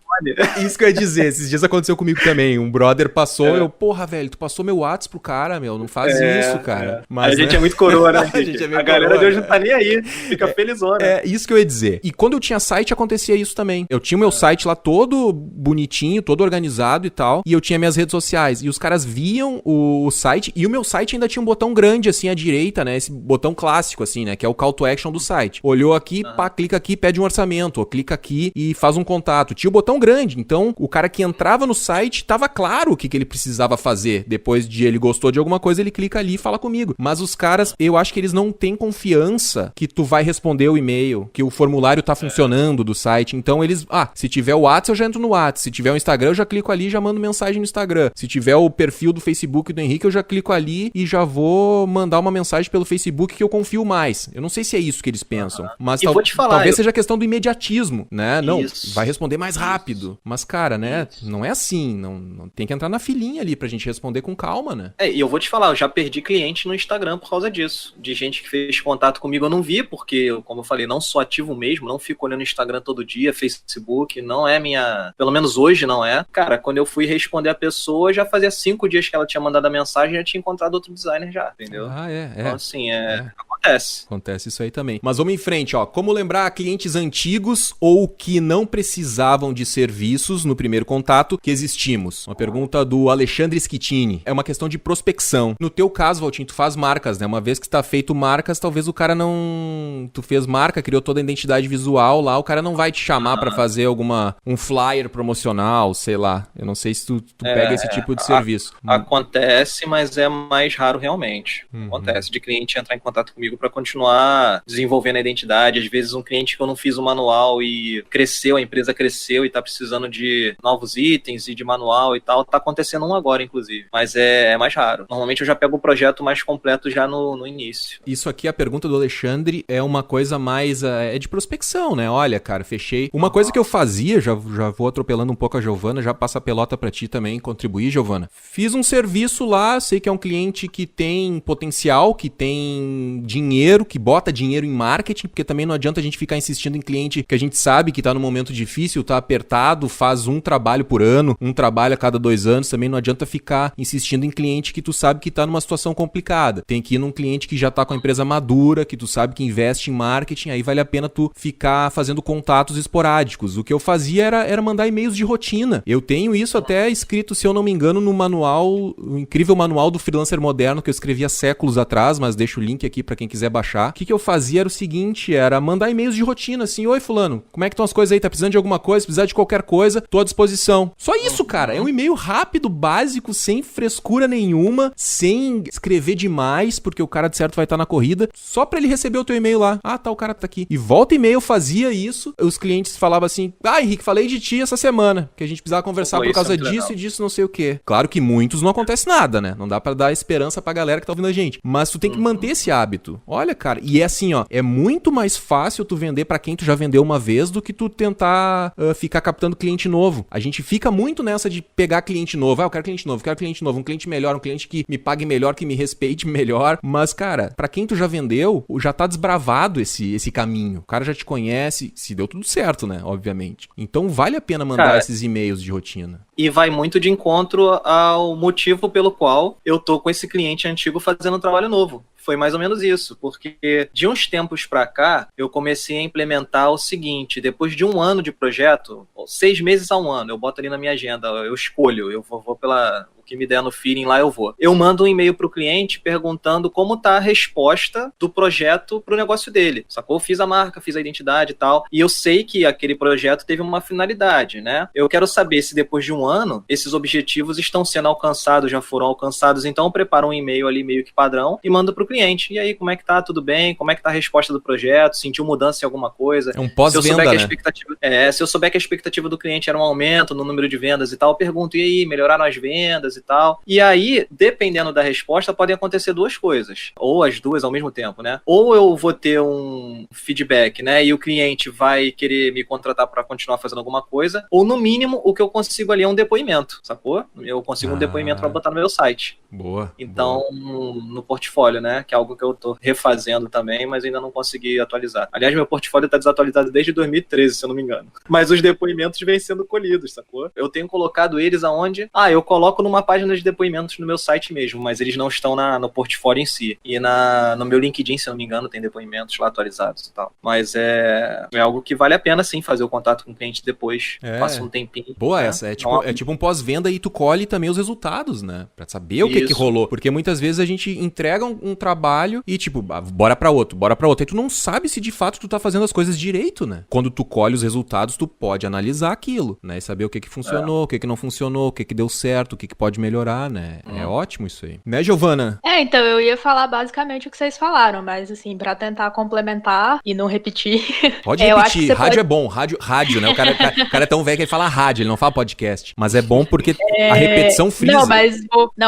Isso que eu ia dizer. Esses dias aconteceu comigo também. Um brother passou, porra, velho, tu passou meu WhatsApp pro cara, meu. Não faz isso, cara. Mas, a gente é muito coroa, né? A galera de hoje não tá nem aí. Fica felizona. É isso que eu ia dizer. E quando eu tinha site, acontecia isso também. Eu tinha o meu site lá todo bonitinho, todo organizado e tal. E eu tinha minhas redes sociais. E os caras viam o site. E o meu site ainda tinha um botão grande, assim, à direita, né? Esse botão clássico, assim, né? Que é o call to action do site. Olhou aqui, clica aqui, pede um orçamento. Ou clica aqui e faz um contato. Tinha o botão grande. Então, o cara que entrava no site, tava claro o que ele precisava fazer. Depois de ele gostou de alguma coisa, ele clica ali e fala comigo. Mas os caras, eu acho que eles não têm confiança que tu vai responder o e-mail, que o formulário tá funcionando do site. Então, eles... se tiver o WhatsApp, eu já entro no WhatsApp. Se tiver o Instagram, eu já clico ali e já mando mensagem no Instagram. Se tiver o perfil do Facebook do Henrique, eu já clico ali e já vou mandar uma mensagem pelo Facebook que eu confio mais. Eu não sei se é isso que eles pensam. Mas vou te falar, talvez seja a questão do imediatismo, né? Não, Isso. vai responder mais rápido. Mas, cara, né? Não é assim. Não tem que entrar na filinha ali pra gente responder com calma, né? E eu vou te falar, eu já perdi cliente no Instagram por causa disso. De gente que fez contato comigo, eu não vi, porque, como eu falei, não sou ativo mesmo, não fico olhando Instagram todo dia, Facebook, não é minha... Pelo menos hoje não é. Cara, quando eu fui responder a pessoa, já fazia 5 dias que ela tinha tinha mandado a mensagem, já tinha encontrado outro designer já, entendeu? Então, assim, acontece. Acontece isso aí também. Mas vamos em frente, ó. Como lembrar clientes antigos ou que não precisavam de serviços no primeiro contato que existimos? Uma pergunta do Alexandre Schittini. É uma questão de prospecção. No teu caso, Valtinho, tu faz marcas, né? Uma vez que está feito marcas, talvez o cara não... Tu fez marca, criou toda a identidade visual lá, o cara não vai te chamar pra fazer um flyer promocional, sei lá. Eu não sei se tu pega esse tipo de serviço. Acontece, mas é mais raro realmente. Acontece de cliente entrar em contato comigo para continuar desenvolvendo a identidade. Às vezes um cliente que eu não fiz o manual e cresceu, a empresa cresceu e tá precisando de novos itens e de manual e tal. Tá acontecendo um agora, inclusive. Mas é mais raro. Normalmente eu já pego o projeto mais completo já no início. Isso aqui, a pergunta do Alexandre, é uma coisa mais... é de prospecção, né? Olha, cara, fechei. Uma coisa que eu fazia, já vou atropelando um pouco a Giovana, já passa a pelota pra ti também, contribuir, Giovana. Fiz um serviço lá, sei que é um cliente que tem potencial, que tem dinheiro, que bota dinheiro em marketing, porque também não adianta a gente ficar insistindo em cliente que a gente sabe que tá num momento difícil, tá apertado, faz um trabalho por ano, um trabalho a cada 2 anos, também não adianta ficar insistindo em cliente que tu sabe que tá numa situação complicada. Tem que ir num cliente que já tá com a empresa madura, que tu sabe que investe em marketing, aí vale a pena tu ficar fazendo contatos esporádicos. O que eu fazia era mandar e-mails de rotina. Eu tenho isso até escrito, se eu não me engano, no manual, o incrível manual do freelancer moderno que eu escrevi há séculos atrás, mas deixo o link aqui pra quem quiser baixar. O que eu fazia era o seguinte, era mandar e-mails de rotina, assim, oi fulano, como é que estão as coisas aí? Tá precisando de alguma coisa? Se precisar de qualquer coisa, tô à disposição. Só isso, cara. É um e-mail rápido, básico, sem frescura nenhuma, sem escrever demais, porque o cara de certo vai estar na corrida, só pra ele receber o teu e-mail lá. Ah, tá, o cara tá aqui. E volta e meia eu fazia isso, os clientes falavam assim, Henrique, falei de ti essa semana, que a gente precisava conversar por causa disso e disso, não sei o quê. Claro que muitos não acontece nada, né? Não dá pra dar esperança pra galera que tá ouvindo a gente. Mas tu tem que manter esse hábito. Olha, cara, e é assim, ó, é muito mais fácil tu vender pra quem tu já vendeu uma vez do que tu tentar ficar captando cliente novo. A gente fica muito nessa de pegar cliente novo. Eu quero cliente novo, um cliente melhor, um cliente que me pague melhor, que me respeite melhor. Mas, cara, pra quem tu já vendeu, já tá desbravado esse caminho. O cara já te conhece, se deu tudo certo, né? Obviamente. Então vale a pena mandar esses e-mails de rotina. E vai muito de encontro ao motivo pelo qual eu tô com esse cliente antigo fazendo um trabalho novo. Foi mais ou menos isso, porque de uns tempos pra cá, eu comecei a implementar o seguinte, depois de 1 ano de projeto, 6 meses a 1 ano, eu boto ali na minha agenda, eu escolho, eu vou pela... que me der no feeling lá, eu vou. Eu mando um e-mail pro cliente perguntando como tá a resposta do projeto pro negócio dele, sacou? Eu fiz a marca, fiz a identidade e tal, e eu sei que aquele projeto teve uma finalidade, né? Eu quero saber se depois de 1 ano, esses objetivos estão sendo alcançados, já foram alcançados, então eu preparo um e-mail ali meio que padrão e mando pro cliente. E aí, como é que tá? Tudo bem? Como é que tá a resposta do projeto? Sentiu mudança em alguma coisa? É um pós-venda, né? Se eu souber que a expectativa do cliente era um aumento no número de vendas e tal, eu pergunto, e aí, melhoraram as vendas e tal? E aí, dependendo da resposta, podem acontecer 2 coisas. Ou as 2 ao mesmo tempo, né? Ou eu vou ter um feedback, né? E o cliente vai querer me contratar para continuar fazendo alguma coisa. Ou, no mínimo, o que eu consigo ali é um depoimento, sacou? Eu consigo um depoimento para botar no meu site. Boa. Então, no portfólio, né? Que é algo que eu tô refazendo também, mas ainda não consegui atualizar. Aliás, meu portfólio tá desatualizado desde 2013, se eu não me engano. Mas os depoimentos vêm sendo colhidos, sacou? Eu tenho colocado eles aonde? Eu coloco numa página de depoimentos no meu site mesmo, mas eles não estão no portfólio em si. E no meu LinkedIn, se eu não me engano, tem depoimentos lá atualizados e tal. Mas é algo que vale a pena, sim, fazer o contato com o cliente depois. Passa um tempinho. Boa, essa. É tipo um pós-venda e tu colhe também os resultados, né? Pra saber o que rolou. Porque muitas vezes a gente entrega um trabalho e tipo, bora pra outro. E tu não sabe se de fato tu tá fazendo as coisas direito, né? Quando tu colhe os resultados, tu pode analisar aquilo, né? E saber o que funcionou, o que não funcionou, o que deu certo, o que pode melhorar, né? É ótimo isso aí. Né, Giovana? Então eu ia falar basicamente o que vocês falaram, mas assim, pra tentar complementar e não repetir. Pode repetir, rádio é bom, rádio, né? O cara é tão velho que ele fala rádio, ele não fala podcast. Mas é bom porque a repetição frisa. Não, mas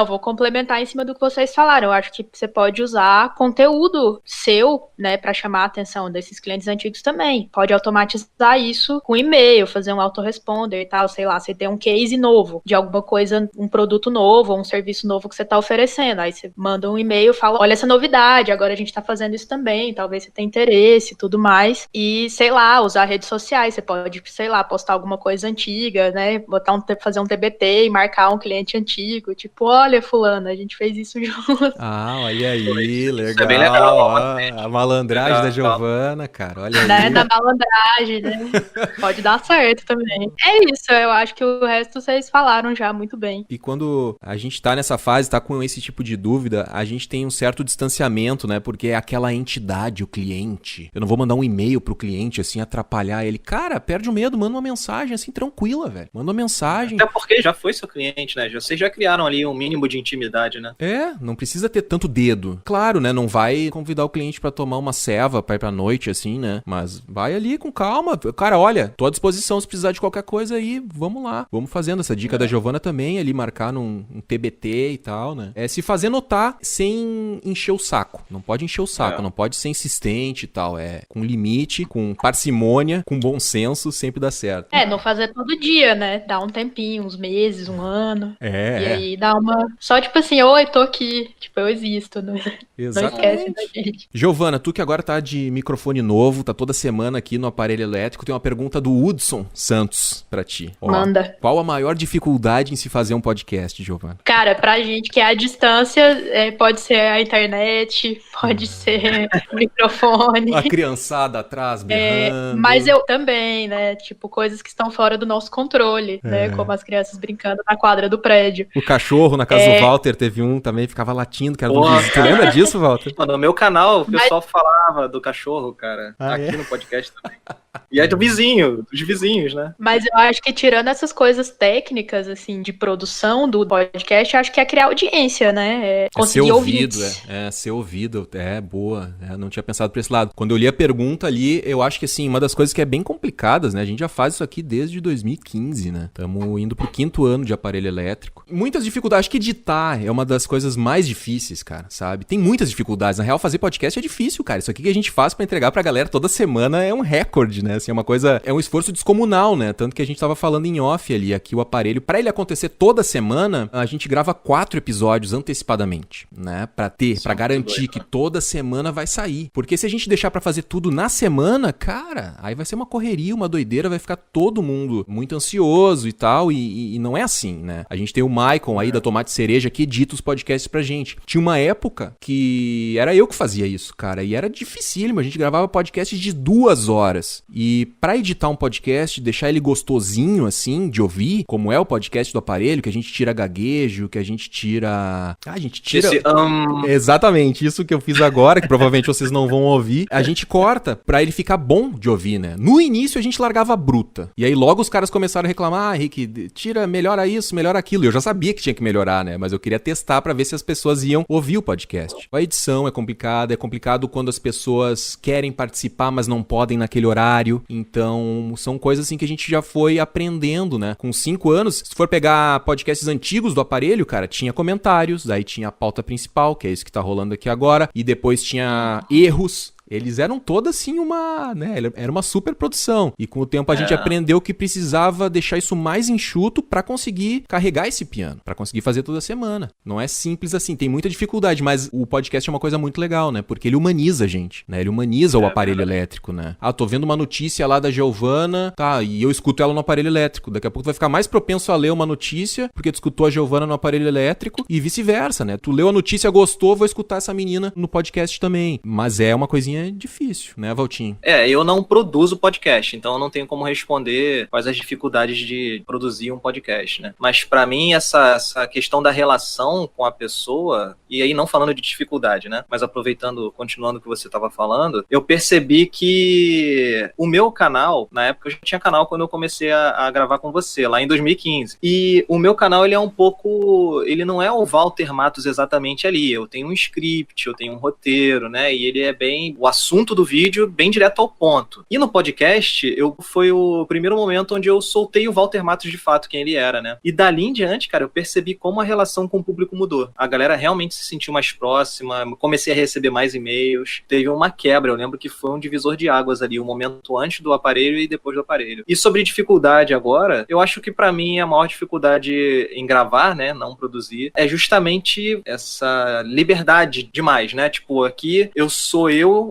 vou complementar em cima do que vocês falaram. Eu acho que você pode usar conteúdo seu, né, pra chamar a atenção desses clientes antigos também. Pode automatizar isso com e-mail, fazer um autoresponder e tal, sei lá, você tem um case novo de alguma coisa, um produto produto novo, ou um serviço novo que você está oferecendo. Aí você manda um e-mail, fala, olha essa novidade, agora a gente está fazendo isso também, talvez você tenha interesse e tudo mais. E, sei lá, usar redes sociais, você pode, sei lá, postar alguma coisa antiga, né, fazer um TBT e marcar um cliente antigo, tipo, olha, fulano, a gente fez isso junto. Olha aí, legal. Isso é bem legal. Ó, a malandragem da Giovana, cara, olha aí. Da malandragem, né? Pode dar certo também. É isso, eu acho que o resto vocês falaram já muito bem. E quando a gente tá nessa fase, tá com esse tipo de dúvida, a gente tem um certo distanciamento, né? Porque é aquela entidade, o cliente. Eu não vou mandar um e-mail pro cliente, assim, atrapalhar ele. Cara, perde o medo, manda uma mensagem, assim, tranquila, velho. Manda uma mensagem. Até porque já foi seu cliente, né? Vocês já criaram ali um mínimo de intimidade, né? Não precisa ter tanto dedo. Claro, né? Não vai convidar o cliente pra tomar uma ceva, pra ir pra noite, assim, né? Mas vai ali com calma. Cara, olha, tô à disposição se precisar de qualquer coisa aí, vamos lá. Vamos fazendo essa dica da Giovana também, ali marcar num TBT e tal, né? Se fazer notar sem encher o saco. Não pode encher o saco, não pode ser insistente e tal. Com limite, com parcimônia, com bom senso, sempre dá certo. Não fazer todo dia, né? Dá um tempinho, uns meses, um ano. E aí dá uma... Só tipo assim, oi, tô aqui. Tipo, eu existo, né? Exatamente. Não esquece da gente. Giovana, tu que agora tá de microfone novo, tá toda semana aqui no Aparelho Elétrico, tem uma pergunta do Hudson Santos pra ti. Manda. Qual a maior dificuldade em se fazer um podcast, Giovana? Cara, pra gente que é à distância, pode ser a internet, pode ser o microfone. A criançada atrás berrando. Mas eu também, né? Tipo, coisas que estão fora do nosso controle, né? Como as crianças brincando na quadra do prédio. O cachorro, na casa do Walter, teve um também, ficava latindo, que era do vizinho. Tu lembra disso, Walter? No meu canal, o pessoal falava do cachorro, cara. Aqui no podcast também. E é do vizinho, dos vizinhos, né? Mas eu acho que tirando essas coisas técnicas, assim, de produção do podcast, eu acho que é criar audiência, né? Conseguir ser ouvido, ouvintes. Ser ouvido, boa. Não tinha pensado por esse lado. Quando eu li a pergunta ali, eu acho que, assim, uma das coisas que é bem complicadas, né? A gente já faz isso aqui desde 2015, né? Estamos indo pro 5º ano de aparelho elétrico. Muitas dificuldades. Acho que editar é uma das coisas mais difíceis, cara, sabe? Tem muitas dificuldades. Na real, fazer podcast é difícil, cara. Isso aqui que a gente faz pra entregar pra galera toda semana é um recorde, né? Assim, é uma coisa... É um esforço descomunal, né? Tanto que a gente tava falando em off ali, aqui o aparelho. Pra ele acontecer toda semana, a gente grava 4 episódios antecipadamente, né? Pra garantir que toda semana vai sair. Porque se a gente deixar pra fazer tudo na semana, cara, aí vai ser uma correria, uma doideira, vai ficar todo mundo muito ansioso e tal, e não é assim, né? A gente tem o Maicon aí da Tomate Cereja que edita os podcasts pra gente. Tinha uma época que era eu que fazia isso, cara, e era dificílimo, a gente gravava podcast de 2 horas. E pra editar um podcast, deixar ele gostosinho, assim, de ouvir, como é o podcast do aparelho, que a gente tira gaguejo, que a gente tira... Exatamente, isso que eu fiz agora, que provavelmente vocês não vão ouvir. A gente corta pra ele ficar bom de ouvir, né? No início a gente largava bruta. E aí logo os caras começaram a reclamar, Rick, melhora isso, melhora aquilo. E eu já sabia que tinha que melhorar, né? Mas eu queria testar pra ver se as pessoas iam ouvir o podcast. A edição é complicado quando as pessoas querem participar, mas não podem naquele horário. Então, são coisas assim que a gente já foi aprendendo, né? Com 5 anos, se for pegar podcasts antigos do aparelho, cara, tinha comentários, daí tinha a pauta principal, que é isso que tá rolando aqui agora, e depois tinha erros. Eles eram todos assim era uma super produção. E com o tempo a gente aprendeu que precisava deixar isso mais enxuto pra conseguir carregar esse piano, pra conseguir fazer toda semana. Não é simples assim, tem muita dificuldade, mas o podcast é uma coisa muito legal, né? Porque ele humaniza a gente, né? Ele humaniza o aparelho elétrico, né? Tô vendo uma notícia lá da Giovana, e eu escuto ela no aparelho elétrico. Daqui a pouco tu vai ficar mais propenso a ler uma notícia, porque tu escutou a Giovana no aparelho elétrico e vice-versa, né? Tu leu a notícia, gostou, vou escutar essa menina no podcast também. Mas é uma coisinha difícil, né, Valtinho? Eu não produzo podcast, então eu não tenho como responder quais as dificuldades de produzir um podcast, né? Mas pra mim, essa questão da relação com a pessoa, e aí não falando de dificuldade, né? Mas continuando o que você estava falando, eu percebi que o meu canal, na época eu já tinha canal quando eu comecei a gravar com você, lá em 2015. E o meu canal, ele é um pouco... Ele não é o Walter Matos exatamente ali. Eu tenho um script, eu tenho um roteiro, né? E ele é bem... O assunto do vídeo bem direto ao ponto. E no podcast, foi o primeiro momento onde eu soltei o Walter Matos de fato, quem ele era, né? E dali em diante, cara, eu percebi como a relação com o público mudou. A galera realmente se sentiu mais próxima, comecei a receber mais e-mails, teve uma quebra, eu lembro que foi um divisor de águas ali, um momento antes do aparelho e depois do aparelho. E sobre dificuldade agora, eu acho que pra mim a maior dificuldade em gravar, né, não produzir, é justamente essa liberdade demais, né? Tipo, aqui eu sou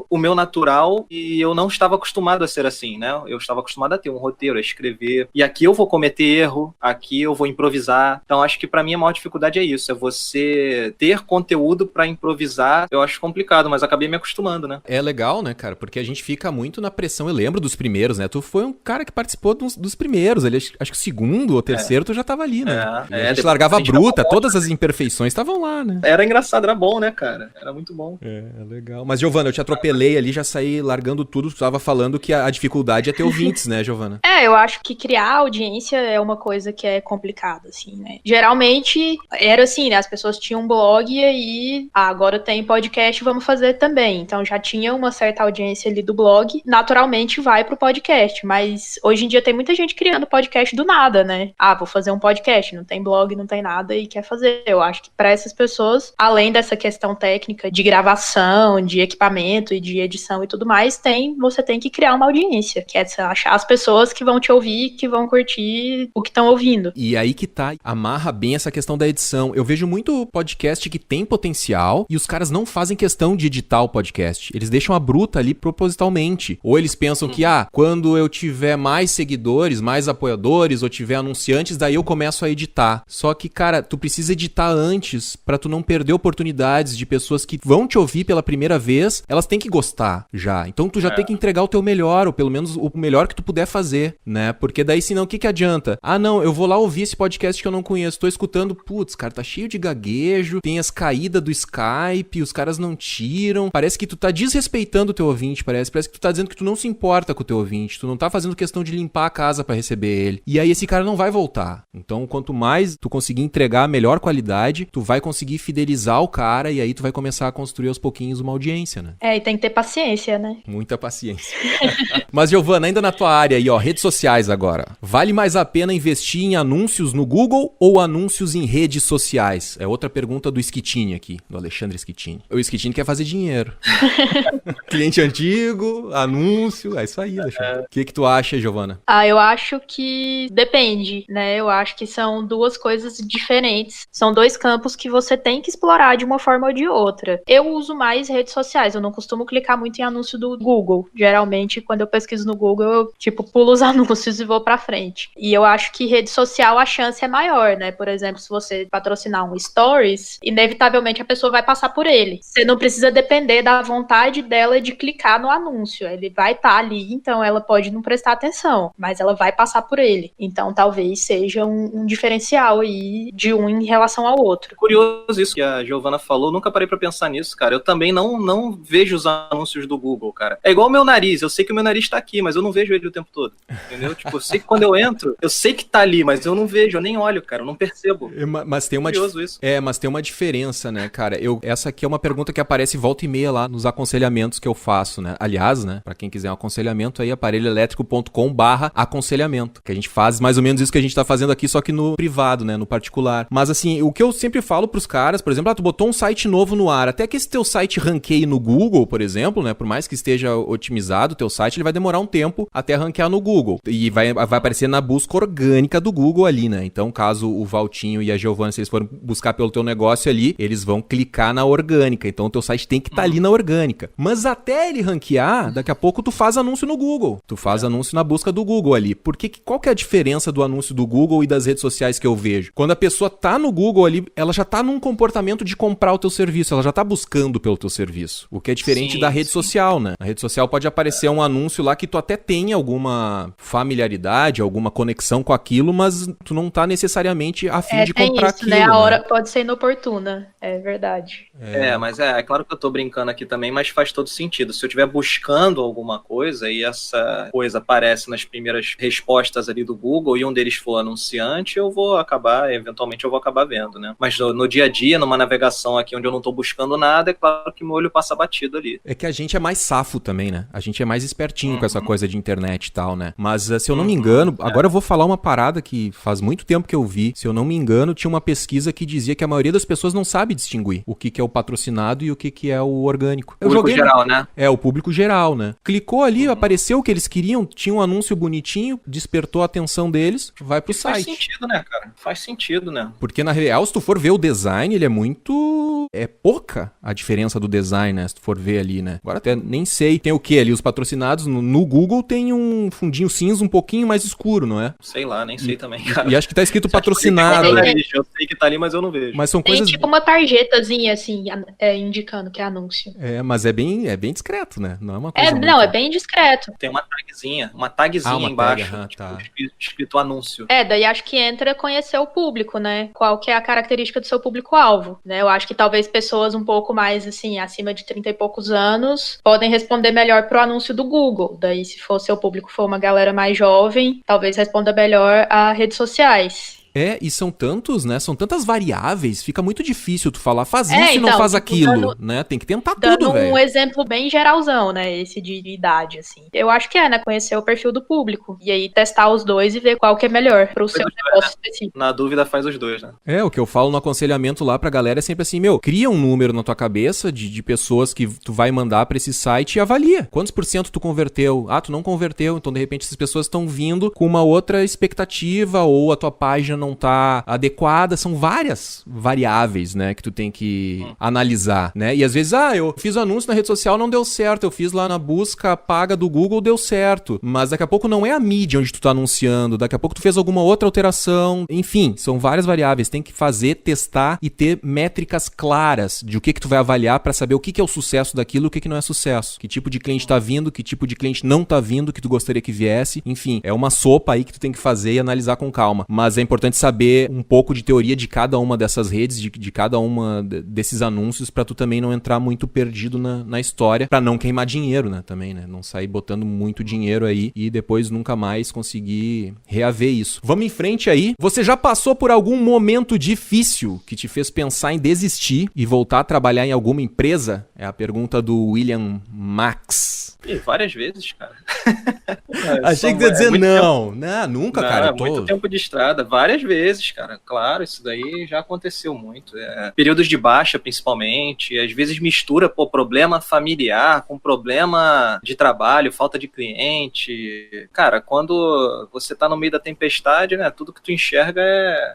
o meu natural, e eu não estava acostumado a ser assim, né? Eu estava acostumado a ter um roteiro, a escrever, e aqui eu vou cometer erro, aqui eu vou improvisar. Então acho que pra mim a maior dificuldade é isso, é você ter conteúdo pra improvisar. Eu acho complicado, mas acabei me acostumando, né? É legal, né, cara? Porque a gente fica muito na pressão. Eu lembro dos primeiros, né? Tu foi um cara que participou dos primeiros. Ali, acho que o segundo ou terceiro tu já tava ali, né? A gente largava a bruta, todas as imperfeições estavam lá, né? Era engraçado, era bom, né, cara? Era muito bom. É legal. Mas, Giovana, eu te atropelei ali, já saí largando tudo. Tu tava falando que a dificuldade é ter ouvintes, né, Giovana? Eu acho que criar audiência é uma coisa que é complicada, assim, né? Geralmente era assim, né? As pessoas tinham um blog e aí, agora tem podcast, vamos fazer também. Então já tinha uma certa audiência ali do blog, naturalmente vai pro podcast. Mas hoje em dia tem muita gente criando podcast do nada, né? Vou fazer um podcast, não tem blog, não tem nada e quer fazer. Eu acho que pra essas pessoas, além dessa questão técnica de gravação, de equipamento e de edição e tudo mais, você tem que criar uma audiência, que é achar as pessoas que vão te ouvir, que vão curtir o que estão ouvindo. E aí que tá, amarra bem essa questão da edição. Eu vejo muito podcast que tem potencial e os caras não fazem questão de editar o podcast. Eles deixam a bruta ali propositalmente. Ou eles pensam que, quando eu tiver mais seguidores, mais apoiadores, ou tiver anunciantes, daí eu começo a editar. Só que, cara, tu precisa editar antes pra tu não perder oportunidades de pessoas que vão te ouvir pela primeira vez. Elas têm que gostar já. Então tu já tem que entregar o teu melhor, ou pelo menos o melhor que tu puder fazer, né? Porque daí senão o que adianta? Não, eu vou lá ouvir esse podcast que eu não conheço, tô escutando, putz, cara, tá cheio de gaguejo, tem as caídas do Skype, os caras não tiram, parece que tu tá desrespeitando o teu ouvinte, parece que tu tá dizendo que tu não se importa com o teu ouvinte, tu não tá fazendo questão de limpar a casa pra receber ele, e aí esse cara não vai voltar. Então, quanto mais tu conseguir entregar a melhor qualidade, tu vai conseguir fidelizar o cara, e aí tu vai começar a construir aos pouquinhos uma audiência, né? E tem que ter paciência, né? Muita paciência. Mas, Giovana, ainda na tua área aí, ó, redes sociais agora. Vale mais a pena investir em anúncios no Google ou anúncios em redes sociais? É outra pergunta do Schettini aqui, do Alexandre Schettini. O Schettini quer fazer dinheiro. Cliente antigo, anúncio, é isso aí, Alexandre. O que tu acha, Giovana? Eu acho que depende, né? Eu acho que são duas coisas diferentes. São dois campos que você tem que explorar de uma forma ou de outra. Eu uso mais redes sociais, eu não costumo clicar muito em anúncio do Google. Geralmente, quando eu pesquiso no Google, eu, pulo os anúncios e vou pra frente. E eu acho que rede social, a chance é maior, né? Por exemplo, se você patrocinar um Stories, inevitavelmente a pessoa vai passar por ele. Você não precisa depender da vontade dela de clicar no anúncio. Ele vai estar ali, então ela pode não prestar atenção, mas ela vai passar por ele. Então, talvez seja um diferencial aí de um em relação ao outro. Curioso isso que a Giovana falou, nunca parei pra pensar nisso, cara. Eu também não vejo os anúncios do Google, cara. É igual o meu nariz, eu sei que o meu nariz tá aqui, mas eu não vejo ele o tempo todo, entendeu? Eu sei que quando eu entro, eu sei que tá ali, mas eu não vejo, eu nem olho, cara, eu não percebo. Mas tem uma curioso isso. Mas tem uma diferença, né, cara? Essa aqui é uma pergunta que aparece volta e meia lá nos aconselhamentos que eu faço, né? Aliás, né, pra quem quiser um aconselhamento aí, aparelhoelétrico.com/aconselhamento, que a gente faz mais ou menos isso que a gente tá fazendo aqui, só que no privado, né, no particular. Mas assim, o que eu sempre falo pros caras, por exemplo, tu botou um site novo no ar, até que esse teu site ranqueie no Google, por exemplo, né, por mais que esteja otimizado o teu site, ele vai demorar um tempo até ranquear no Google. E vai aparecer na busca orgânica do Google ali, né? Então, caso o Valtinho e a Giovana, se eles forem buscar pelo teu negócio ali, eles vão clicar na orgânica. Então, o teu site tem que estar ali na orgânica. Mas até ele ranquear, daqui a pouco tu faz anúncio no Google. Tu faz anúncio na busca do Google ali. Qual que é a diferença do anúncio do Google e das redes sociais que eu vejo? Quando a pessoa tá no Google ali, ela já tá num comportamento de comprar o teu serviço. Ela já tá buscando pelo teu serviço. O que é diferente da rede social, né? Na rede social pode aparecer um anúncio lá que tu até tem alguma familiaridade, alguma conexão com aquilo, mas tu não tá necessariamente a fim de comprar isso, aquilo. Né? A hora pode ser inoportuna, é verdade. Mas é claro que eu tô brincando aqui também, mas faz todo sentido. Se eu estiver buscando alguma coisa e essa coisa aparece nas primeiras respostas ali do Google e um deles for anunciante, eventualmente eu vou acabar vendo, né? Mas no dia a dia, numa navegação aqui onde eu não tô buscando nada, é claro que meu olho passa batido ali. É que a gente é mais safo também, né? A gente é mais espertinho com essa coisa de internet e tal, né? Mas se eu não me engano, agora eu vou falar uma parada que faz muito tempo que eu vi. Se eu não me engano, tinha uma pesquisa que dizia que a maioria das pessoas não sabe distinguir o que é o patrocinado e o que é o orgânico. O público geral, né? É, o público geral, né? Clicou ali, apareceu o que eles queriam, tinha um anúncio bonitinho, despertou a atenção deles, vai pro site. Faz sentido, né, cara? Faz sentido, né? Porque na real, se tu for ver o design, ele é muito... É pouca a diferença do design, né? Se tu for ver ali, né? Agora até nem sei. Tem o que ali? Os patrocinados no Google tem um fundinho cinza um pouquinho mais escuro, não é? Sei lá, nem sei também, cara. E acho que tá escrito patrocinado. Eu sei que tá ali, mas eu não vejo. Mas são Tem coisas... tipo uma tarjetazinha, assim, indicando que é anúncio. É, mas é bem discreto, né? Não é uma coisa Não, é bem discreto. Tem uma tagzinha uma embaixo, tag, tá. escrito anúncio. Daí acho que entra conhecer o público, né? Qual que é a característica do seu público-alvo, né? Eu acho que talvez pessoas um pouco mais, assim, acima de 30 e poucos anos podem responder melhor pro anúncio do Google. Daí, se for seu público for uma galera mais jovem, talvez responda melhor a redes sociais. E são tantos, né? São tantas variáveis, fica muito difícil tu falar, faz isso e então, não faz tipo, aquilo, né? Tem que tentar tudo, dando velho. um exemplo bem geralzão, né? Esse de idade, assim. Eu acho que né? Conhecer o perfil do público. E aí testar os dois e ver qual que é melhor pro seu negócio específico. Na dúvida, faz os dois, né? O que eu falo no aconselhamento lá pra galera é sempre assim, cria um número na tua cabeça de pessoas que tu vai mandar pra esse site e avalia. Quantos % tu converteu? Ah, tu não converteu, então de repente essas pessoas estão vindo com uma outra expectativa ou a tua página não tá adequada. São várias variáveis, né, que tu tem que analisar, né? E às vezes, eu fiz o anúncio na rede social, não deu certo. Eu fiz lá na busca paga do Google, deu certo. Mas daqui a pouco não é a mídia onde tu tá anunciando. Daqui a pouco tu fez alguma outra alteração. Enfim, são várias variáveis. Tem que fazer, testar e ter métricas claras de o que tu vai avaliar pra saber o que é o sucesso daquilo e o que não é sucesso. Que tipo de cliente tá vindo, que tipo de cliente não tá vindo, que tu gostaria que viesse. Enfim, é uma sopa aí que tu tem que fazer e analisar com calma. Mas é importante saber um pouco de teoria de cada uma dessas redes, de cada uma desses anúncios, pra tu também não entrar muito perdido na história, pra não queimar dinheiro, né, também, né, não sair botando muito dinheiro aí e depois nunca mais conseguir reaver isso. Vamos em frente aí. Você já passou por algum momento difícil que te fez pensar em desistir e voltar a trabalhar em alguma empresa? É a pergunta do William Max. Várias vezes, cara. Achei que tu ia dizer não. Não, nunca, cara. Muito tempo de estrada, várias vezes, cara. Claro, isso daí já aconteceu muito. Períodos de baixa, principalmente. Às vezes mistura, problema familiar com problema de trabalho, falta de cliente. Cara, quando você tá no meio da tempestade, né, tudo que tu enxerga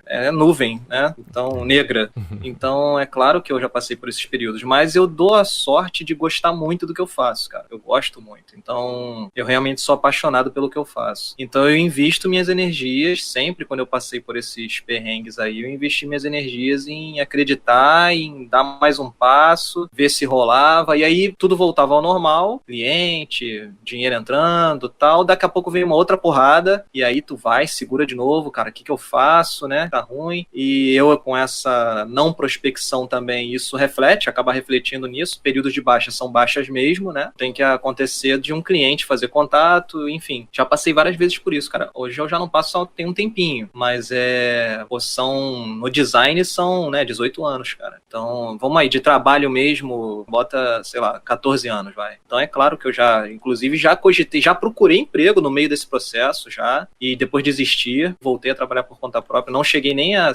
é nuvem, né? Então, negra. Então, é claro que eu já passei por esses períodos, mas eu dou a sorte de gostar muito do que eu faço, cara. Eu gosto muito. Então, eu realmente sou apaixonado pelo que eu faço. Então, eu invisto minhas energias, sempre quando eu passei por esses perrengues aí, eu investi minhas energias em acreditar, em dar mais um passo, ver se rolava, e aí tudo voltava ao normal, cliente, dinheiro entrando, tal, daqui a pouco vem uma outra porrada, e aí tu vai, segura de novo, cara, o que eu faço, né, tá ruim, e eu com essa não prospecção também, isso acaba refletindo nisso, períodos de baixa são baixas mesmo, né, tem que acontecer de um cliente fazer contato, enfim, já passei várias vezes por isso, cara, hoje eu já não passo, só tem um tempinho, mas no design são, né, 18 anos, cara, então, vamos aí, de trabalho mesmo, bota, sei lá, 14 anos, vai, então é claro que eu inclusive já cogitei, já procurei emprego no meio desse processo, e depois desisti, voltei a trabalhar por conta própria, não cheguei nem a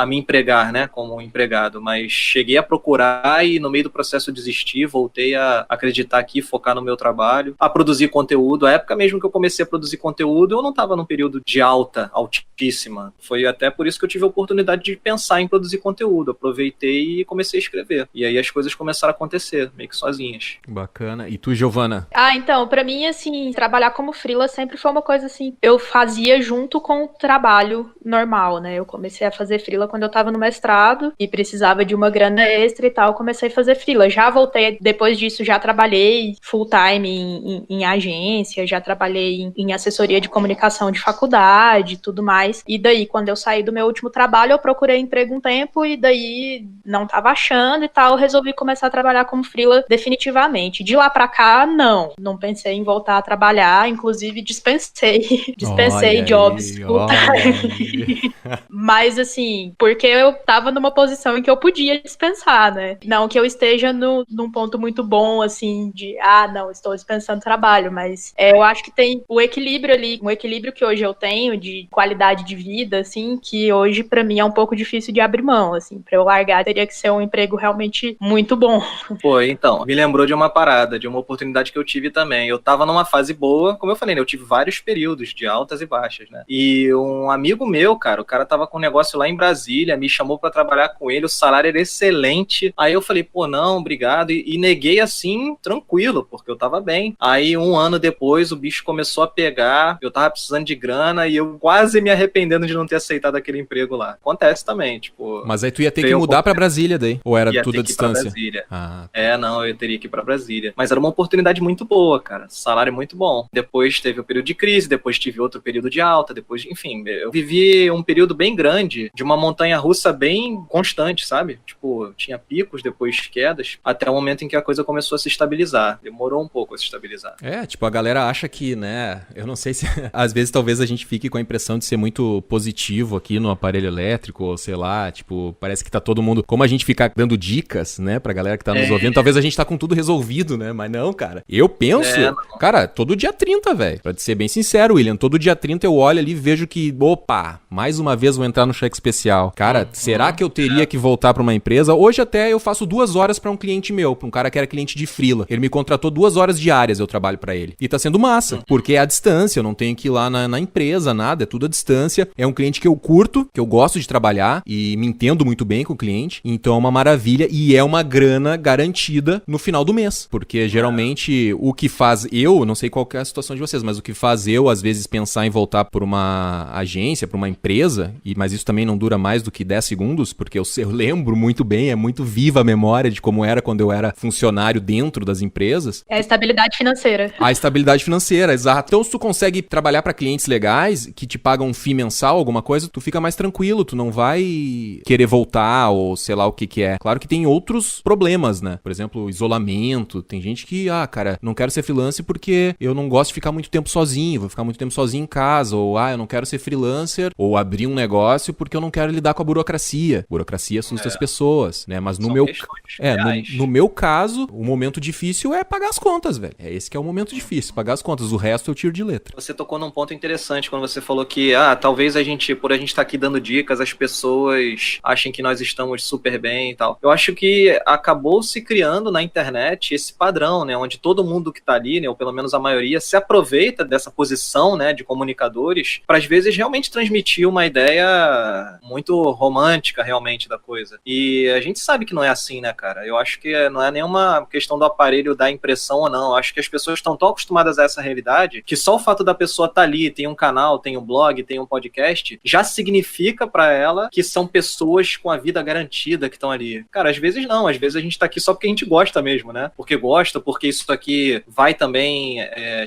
me empregar, né, como empregado, mas cheguei a procurar e no meio do processo desisti, voltei a acreditar aqui, focar no meu trabalho, a produzir conteúdo. A época mesmo que eu comecei a produzir conteúdo, eu não estava num período de altíssima. Foi até por isso que eu tive a oportunidade de pensar em produzir conteúdo. Aproveitei e comecei a escrever. E aí as coisas começaram a acontecer, meio que sozinhas. Bacana. E tu, Giovana? Então, pra mim, assim, trabalhar como freela sempre foi uma coisa, assim, eu fazia junto com o trabalho normal, né? Eu comecei a fazer freela quando eu tava no mestrado e precisava de uma grana extra e tal, comecei a fazer freela. Já voltei, depois disso, já trabalhei full part-time em agência, já trabalhei em assessoria de comunicação de faculdade e tudo mais. E daí, quando eu saí do meu último trabalho, eu procurei emprego um tempo e daí não tava achando e tal, eu resolvi começar a trabalhar como freela definitivamente. De lá pra cá, não pensei em voltar a trabalhar, inclusive dispensei jobs full-time. Mas assim, porque eu tava numa posição em que eu podia dispensar, né? Não que eu esteja num ponto muito bom, assim, de, não, estou dispensando trabalho, mas eu acho que tem o equilíbrio ali, um equilíbrio que hoje eu tenho de qualidade de vida, assim, que hoje pra mim é um pouco difícil de abrir mão, assim, pra eu largar teria que ser um emprego realmente muito bom. Pô, então, me lembrou de uma parada, de uma oportunidade que eu tive também. Eu tava numa fase boa, como eu falei, né, eu tive vários períodos de altas e baixas, né? E um amigo meu, cara, o cara tava com um negócio lá em Brasília, me chamou pra trabalhar com ele, o salário era excelente. Aí eu falei, pô, não, obrigado, e neguei assim, tranquilo, porque eu tava bem. Aí um ano depois o bicho começou a pegar, eu tava precisando de grana e eu quase me arrependendo de não ter aceitado aquele emprego lá. Acontece também, tipo... Mas aí tu ia ter que mudar pra Brasília daí? Ou era tudo à distância? Brasília. Não, eu teria que ir pra Brasília. Mas era uma oportunidade muito boa, cara. Salário muito bom. Depois teve o período de crise, depois tive outro período de alta, depois, enfim, eu vivi um período bem grande de uma montanha-russa bem constante, sabe? Tipo, tinha picos, depois quedas, até o momento em que a coisa começou a se estabilizar. Demorou um pouco a se estabilizar. Tipo, a galera acha que, né, eu não sei se às vezes talvez a gente fique com a impressão de ser muito positivo aqui no aparelho elétrico, ou sei lá, tipo, parece que tá todo mundo, como a gente fica dando dicas, né, pra galera que tá nos ouvindo, talvez a gente tá com tudo resolvido, né, mas não, cara. Eu penso, cara, todo dia 30, velho, pra te ser bem sincero, William, todo dia 30 eu olho ali e vejo que, opa, mais uma vez vou entrar no cheque especial. Cara, será que eu teria que voltar pra uma empresa? Hoje até eu faço 2 horas pra um cliente meu, pra um cara que era cliente de freela. Ele me contratou 2 horas diárias, eu trabalho pra ele. E tá sendo massa, porque é à distância, eu não tenho que ir lá na empresa, nada, é tudo à distância. É um cliente que eu curto, que eu gosto de trabalhar e me entendo muito bem com o cliente. Então é uma maravilha e é uma grana garantida no final do mês. Porque geralmente o que faz eu, não sei qual que é a situação de vocês, mas o que faz eu, às vezes, pensar em voltar por uma agência, por uma empresa, mas isso também não dura mais do que 10 segundos, porque eu lembro muito bem, é muito viva a memória de como era quando eu era funcionário dentro das empresas. É a estabilidade financeira. A estabilidade financeira, exato. Então, se tu consegue trabalhar para clientes legais, que te pagam um FII mensal, alguma coisa, tu fica mais tranquilo, tu não vai querer voltar ou sei lá o que é. Claro que tem outros problemas, né? Por exemplo, isolamento. Tem gente que, cara, não quero ser freelancer porque eu não gosto de ficar muito tempo sozinho, vou ficar muito tempo sozinho em casa, ou eu não quero ser freelancer, ou abrir um negócio porque eu não quero lidar com a burocracia. Burocracia assusta as pessoas, né? Mas no meu caso, o momento difícil é pagar as contas, velho. É esse que é o momento difícil, pagar as contas. O resto eu tiro de letra. Você tocou num ponto interessante quando você falou que, talvez por a gente estar aqui dando dicas, as pessoas achem que nós estamos super bem e tal. Eu acho que acabou se criando na internet esse padrão, né? Onde todo mundo que tá ali, né? Ou pelo menos a maioria, se aproveita dessa posição, né? De comunicadores para às vezes realmente transmitir uma ideia muito romântica realmente da coisa. E a gente sabe que não é assim, né, cara? Eu acho que não é nenhuma questão do aparelho dar impressão ou não. Eu acho que as pessoas estão tão acostumadas a essa realidade que só o fato da pessoa estar ali, tem um canal, tem um blog, tem um podcast, já significa para ela que são pessoas com a vida garantida que estão ali. Cara, às vezes não. Às vezes a gente tá aqui só porque a gente gosta mesmo, né? Porque gosta, porque isso aqui vai também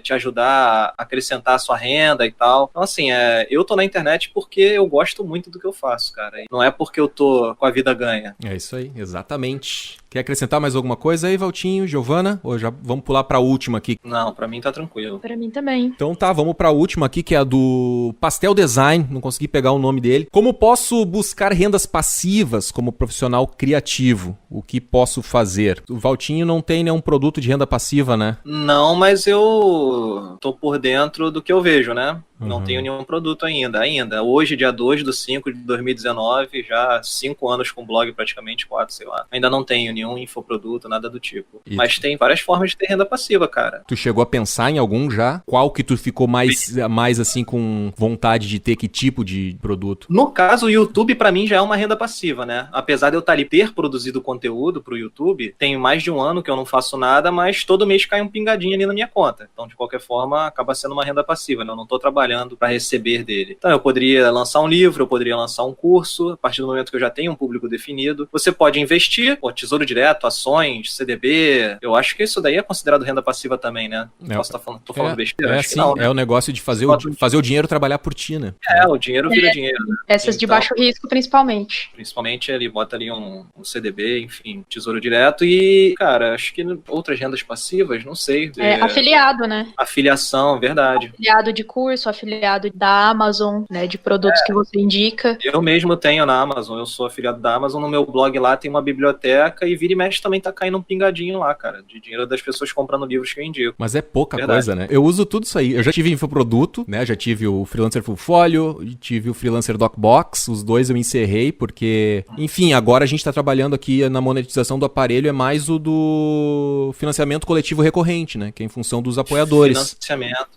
te ajudar a acrescentar a sua renda e tal. Então, assim, eu tô na internet porque eu gosto muito do que eu faço, cara. E não é porque eu tô com a vida ganha. É isso aí, exatamente. Quer acrescentar mais alguma coisa aí, Valtinho, Giovana? Ou já vamos pular pra última aqui? Não, pra mim tá tranquilo. Pra mim também. Então tá, vamos pra última aqui, que é a do Pastel Design. Não consegui pegar o nome dele. Como posso buscar rendas passivas como profissional criativo? O que posso fazer? O Valtinho não tem nenhum produto de renda passiva, né? Não, mas eu tô por dentro do que eu vejo, né? Não tenho nenhum produto ainda. Hoje, dia 2/5/2019, já 5 anos com blog, praticamente 4, sei lá. Ainda não tenho nenhum infoproduto, nada do tipo. Mas tem várias formas de ter renda passiva, cara. Tu chegou a pensar em algum já? Qual que tu ficou mais assim com vontade de ter? Que tipo de produto? No caso, o YouTube pra mim já é uma renda passiva, né? Apesar de eu estar ali ter produzido conteúdo pro YouTube, tem mais de 1 ano que eu não faço nada, mas todo mês cai um pingadinho ali na minha conta. Então, de qualquer forma, acaba sendo uma renda passiva, né? Eu não tô trabalhando trabalhando para receber dele. Então eu poderia lançar um livro, eu poderia lançar um curso, a partir do momento que eu já tenho um público definido. Você pode investir, tesouro direto, ações, CDB, eu acho que isso daí é considerado renda passiva também, né? Posso estar falando besteira? Acho sim, que não, né? É o negócio de fazer o dinheiro trabalhar por ti, né? O dinheiro vira dinheiro. Né? Essas de baixo risco, principalmente. Principalmente ele bota ali um CDB, enfim, tesouro direto e, cara, acho que outras rendas passivas, não sei. Afiliado, né? Afiliação, verdade. Afiliado de curso, afiliado da Amazon, né, de produtos que você indica. Eu mesmo tenho na Amazon, eu sou afiliado da Amazon, no meu blog lá tem uma biblioteca e vira e mexe também tá caindo um pingadinho lá, cara, de dinheiro das pessoas comprando livros que eu indico. Mas é pouca coisa, né? Eu uso tudo isso aí. Eu já tive infoproduto, né? Já tive o Freelancer Full Folio, tive o Freelancer DocBox, os dois eu encerrei porque, enfim, agora a gente tá trabalhando aqui na monetização do aparelho, é mais o do financiamento coletivo recorrente, né? Que é em função dos apoiadores. Financiamento.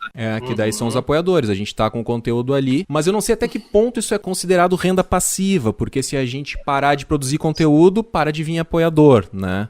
Que daí são os apoiadores. A gente tá com o conteúdo ali, mas eu não sei até que ponto isso é considerado renda passiva, porque se a gente parar de produzir conteúdo, para de vir apoiador, né?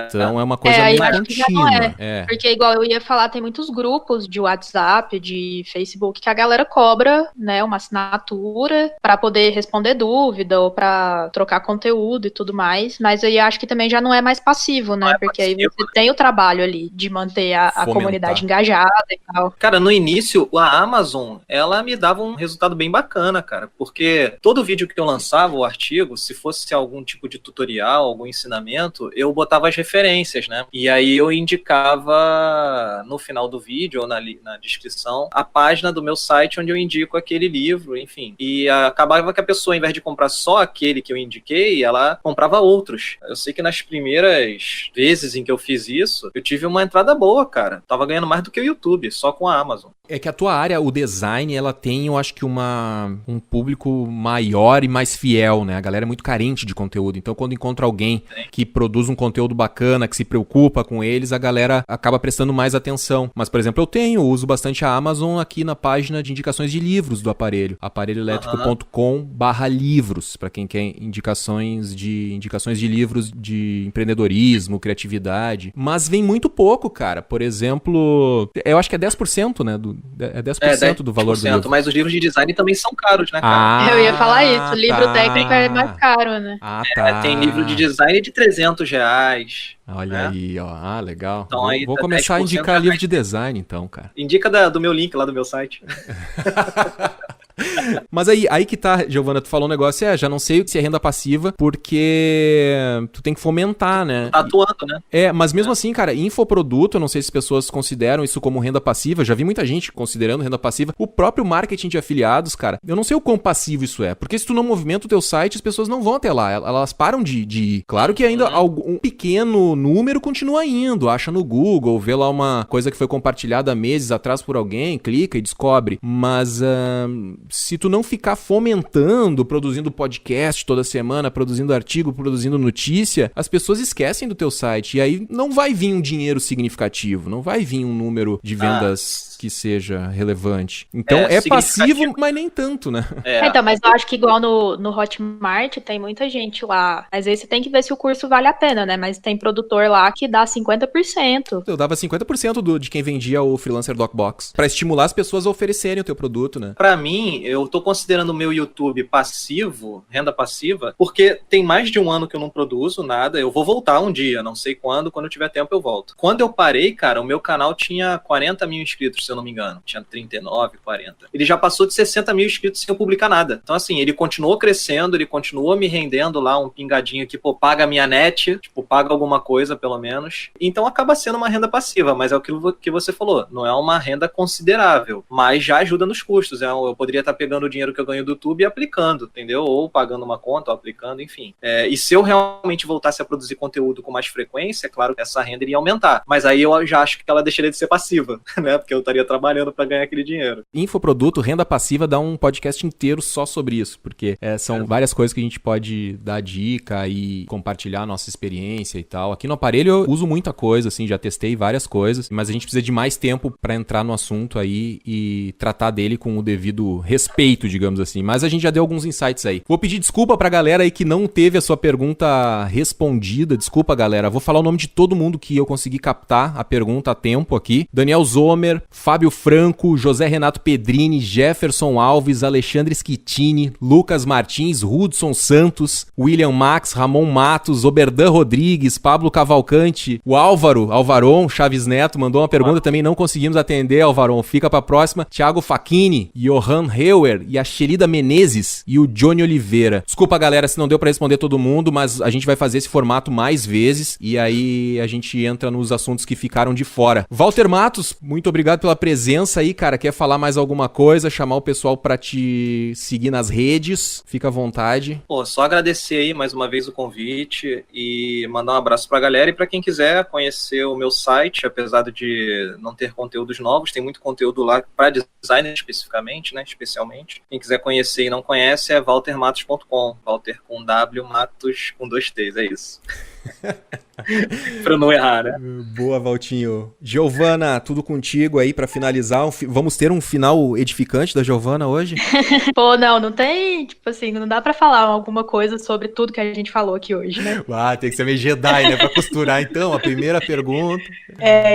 Então é uma coisa meio contínua. Porque igual eu ia falar, tem muitos grupos de WhatsApp, de Facebook, que a galera cobra, né, uma assinatura para poder responder dúvida ou para trocar conteúdo e tudo mais, mas eu acho que também já não é mais passivo, né? Porque aí você tem o trabalho ali de manter a comunidade engajada e tal. Cara, no início, a Amazon, ela me dava um resultado bem bacana, cara, porque todo vídeo que eu lançava, o artigo, se fosse algum tipo de tutorial, algum ensinamento, eu botava as referências, né? E aí eu indicava no final do vídeo ou na descrição a página do meu site onde eu indico aquele livro, enfim. E acabava que a pessoa, ao invés de comprar só aquele que eu indiquei, ela comprava outros. Eu sei que nas primeiras vezes em que eu fiz isso, eu tive uma entrada boa, cara. Tava ganhando mais do que o YouTube, só com a Amazon. É que a tua área, o design, ela tem, eu acho que um público maior e mais fiel, né? A galera é muito carente de conteúdo. Então, quando encontra alguém que produz um conteúdo bacana, que se preocupa com eles, a galera acaba prestando mais atenção. Mas, por exemplo, eu uso bastante a Amazon aqui na página de indicações de livros do aparelho. aparelhoelétrico.com/livros, para quem quer indicações de livros de empreendedorismo, criatividade. Mas vem muito pouco, cara. Por exemplo, eu acho que é 10%, né? É 10% do valor do livro. Mas os livros de design também são caros, né, cara? Eu ia falar isso. O livro técnico é mais caro, né? Tem livro de design de R$300. Olha aí, ó. Legal. Então, aí vou começar a indicar livro de design, então, cara. Indica do meu link lá do meu site. Mas aí que tá, Giovana, tu falou um negócio, já não sei se é renda passiva, porque tu tem que fomentar, né? Tá atuando, né? Mas mesmo assim, cara, infoproduto, eu não sei se as pessoas consideram isso como renda passiva, já vi muita gente considerando renda passiva. O próprio marketing de afiliados, cara, eu não sei o quão passivo isso é, porque se tu não movimenta o teu site, as pessoas não vão até lá, elas param de ir. Claro que ainda um pequeno número continua indo, acha no Google, vê lá uma coisa que foi compartilhada há meses atrás por alguém, clica e descobre, mas se tu não ficar fomentando, produzindo podcast toda semana, produzindo artigo, produzindo notícia, as pessoas esquecem do teu site. E aí não vai vir um dinheiro significativo, não vai vir um número de vendas que seja relevante. Então é passivo, mas nem tanto, né? Então, mas eu acho que igual no Hotmart tem muita gente lá. Às vezes você tem que ver se o curso vale a pena, né? Mas tem produtor lá que dá 50%. Eu dava 50% de quem vendia o Freelancer DocBox, pra estimular as pessoas a oferecerem o teu produto, né? Pra mim, eu tô considerando o meu YouTube passivo, renda passiva, porque tem mais de um ano que eu não produzo nada. Eu vou voltar um dia, não sei quando eu tiver tempo eu volto. Quando eu parei, cara, o meu canal tinha 40 mil inscritos, se eu não me engano. Tinha 39, 40. Ele já passou de 60 mil inscritos sem eu publicar nada. Então, assim, ele continuou crescendo, ele continuou me rendendo lá um pingadinho que, paga a minha net, paga alguma coisa, pelo menos. Então, acaba sendo uma renda passiva, mas é aquilo que você falou. Não é uma renda considerável, mas já ajuda nos custos. Eu poderia estar pegando o dinheiro que eu ganho do YouTube e aplicando, entendeu? Ou pagando uma conta, ou aplicando, enfim. E se eu realmente voltasse a produzir conteúdo com mais frequência, é claro que essa renda iria aumentar. Mas aí eu já acho que ela deixaria de ser passiva, né? Porque eu estaria trabalhando para ganhar aquele dinheiro. Infoproduto, renda passiva, dá um podcast inteiro só sobre isso, porque são várias coisas que a gente pode dar dica e compartilhar a nossa experiência e tal. Aqui no aparelho eu uso muita coisa, assim, já testei várias coisas, mas a gente precisa de mais tempo para entrar no assunto aí e tratar dele com o devido respeito, digamos assim. Mas a gente já deu alguns insights aí. Vou pedir desculpa pra galera aí que não teve a sua pergunta respondida. Desculpa, galera. Vou falar o nome de todo mundo que eu consegui captar a pergunta a tempo aqui. Daniel Zomer, Fábio Franco, José Renato Pedrini, Jefferson Alves, Alexandre Schittini, Lucas Martins, Hudson Santos, William Max, Ramon Matos, Oberdan Rodrigues, Pablo Cavalcante, o Alvaron Chaves Neto mandou uma pergunta, também não conseguimos atender, Alvaron, fica pra próxima. Thiago Facchini, Johan Heuer e a Shelida Menezes e o Johnny Oliveira. Desculpa, galera, se não deu pra responder todo mundo, mas a gente vai fazer esse formato mais vezes e aí a gente entra nos assuntos que ficaram de fora. Walter Matos, muito obrigado pela presença aí, cara. Quer falar mais alguma coisa? Chamar o pessoal pra te seguir nas redes? Fica à vontade. Pô, só agradecer aí mais uma vez o convite e mandar um abraço pra galera e pra quem quiser conhecer o meu site, apesar de não ter conteúdos novos, tem muito conteúdo lá pra design especificamente, né, especialmente. Quem quiser conhecer e não conhece é waltermatos.com. Walter com W, Matos com 2 T's, é isso. Pra não errar, né? Boa, Valtinho. Giovana, tudo contigo aí pra finalizar. Vamos ter um final edificante da Giovana hoje? Pô, não tem, tipo assim, não dá pra falar alguma coisa sobre tudo que a gente falou aqui hoje, né? Ah, tem que ser meio Jedi, né? Pra costurar, então, a primeira pergunta.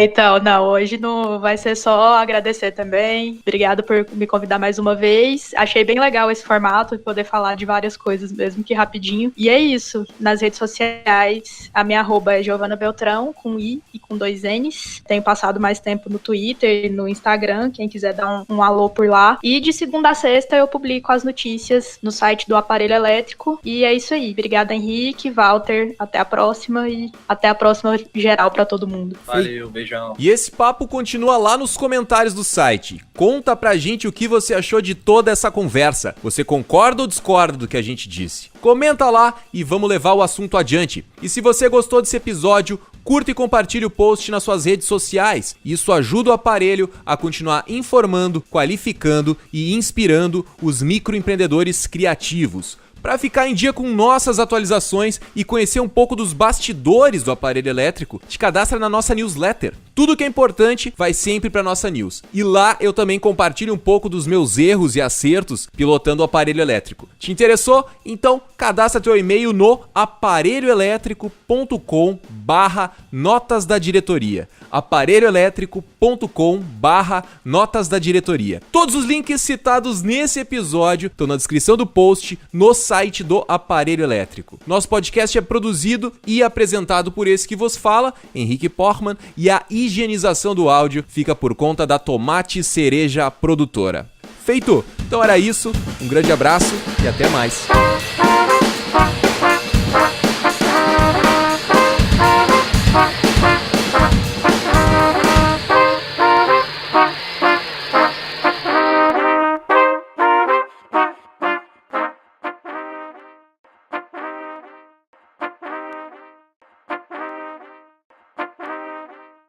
Então, não, hoje não vai ser só agradecer também. Obrigado por me convidar mais uma vez. Achei bem legal esse formato, de poder falar de várias coisas mesmo que rapidinho. E é isso, nas redes sociais, a minha arroba é Giovana Beltrão, com I e com 2 N's. Tenho passado mais tempo no Twitter e no Instagram, quem quiser dar um alô por lá. E de segunda a sexta eu publico as notícias no site do Aparelho Elétrico. E é isso aí. Obrigada, Henrique, Walter. Até a próxima e até a próxima geral pra todo mundo. Valeu, beijão. E esse papo continua lá nos comentários do site. Conta pra gente o que você achou de toda essa conversa. Você concorda ou discorda do que a gente disse? Comenta lá e vamos levar o assunto adiante. E se você gostou desse episódio, curta e compartilhe o post nas suas redes sociais. Isso ajuda o Aparelho a continuar informando, qualificando e inspirando os microempreendedores criativos. Para ficar em dia com nossas atualizações e conhecer um pouco dos bastidores do aparelho elétrico, te cadastra na nossa newsletter. Tudo que é importante vai sempre para nossa news. E lá eu também compartilho um pouco dos meus erros e acertos pilotando o aparelho elétrico. Te interessou? Então cadastra teu e-mail no aparelhoelétrico.com/notas da diretoria. aparelhoelétrico.com/notas da diretoria. Todos os links citados nesse episódio estão na descrição do post no site do Aparelho Elétrico. Nosso podcast é produzido e apresentado por esse que vos fala, Henrique Portman, e a higienização do áudio fica por conta da Tomate Cereja Produtora. Feito! Então era isso, um grande abraço e até mais.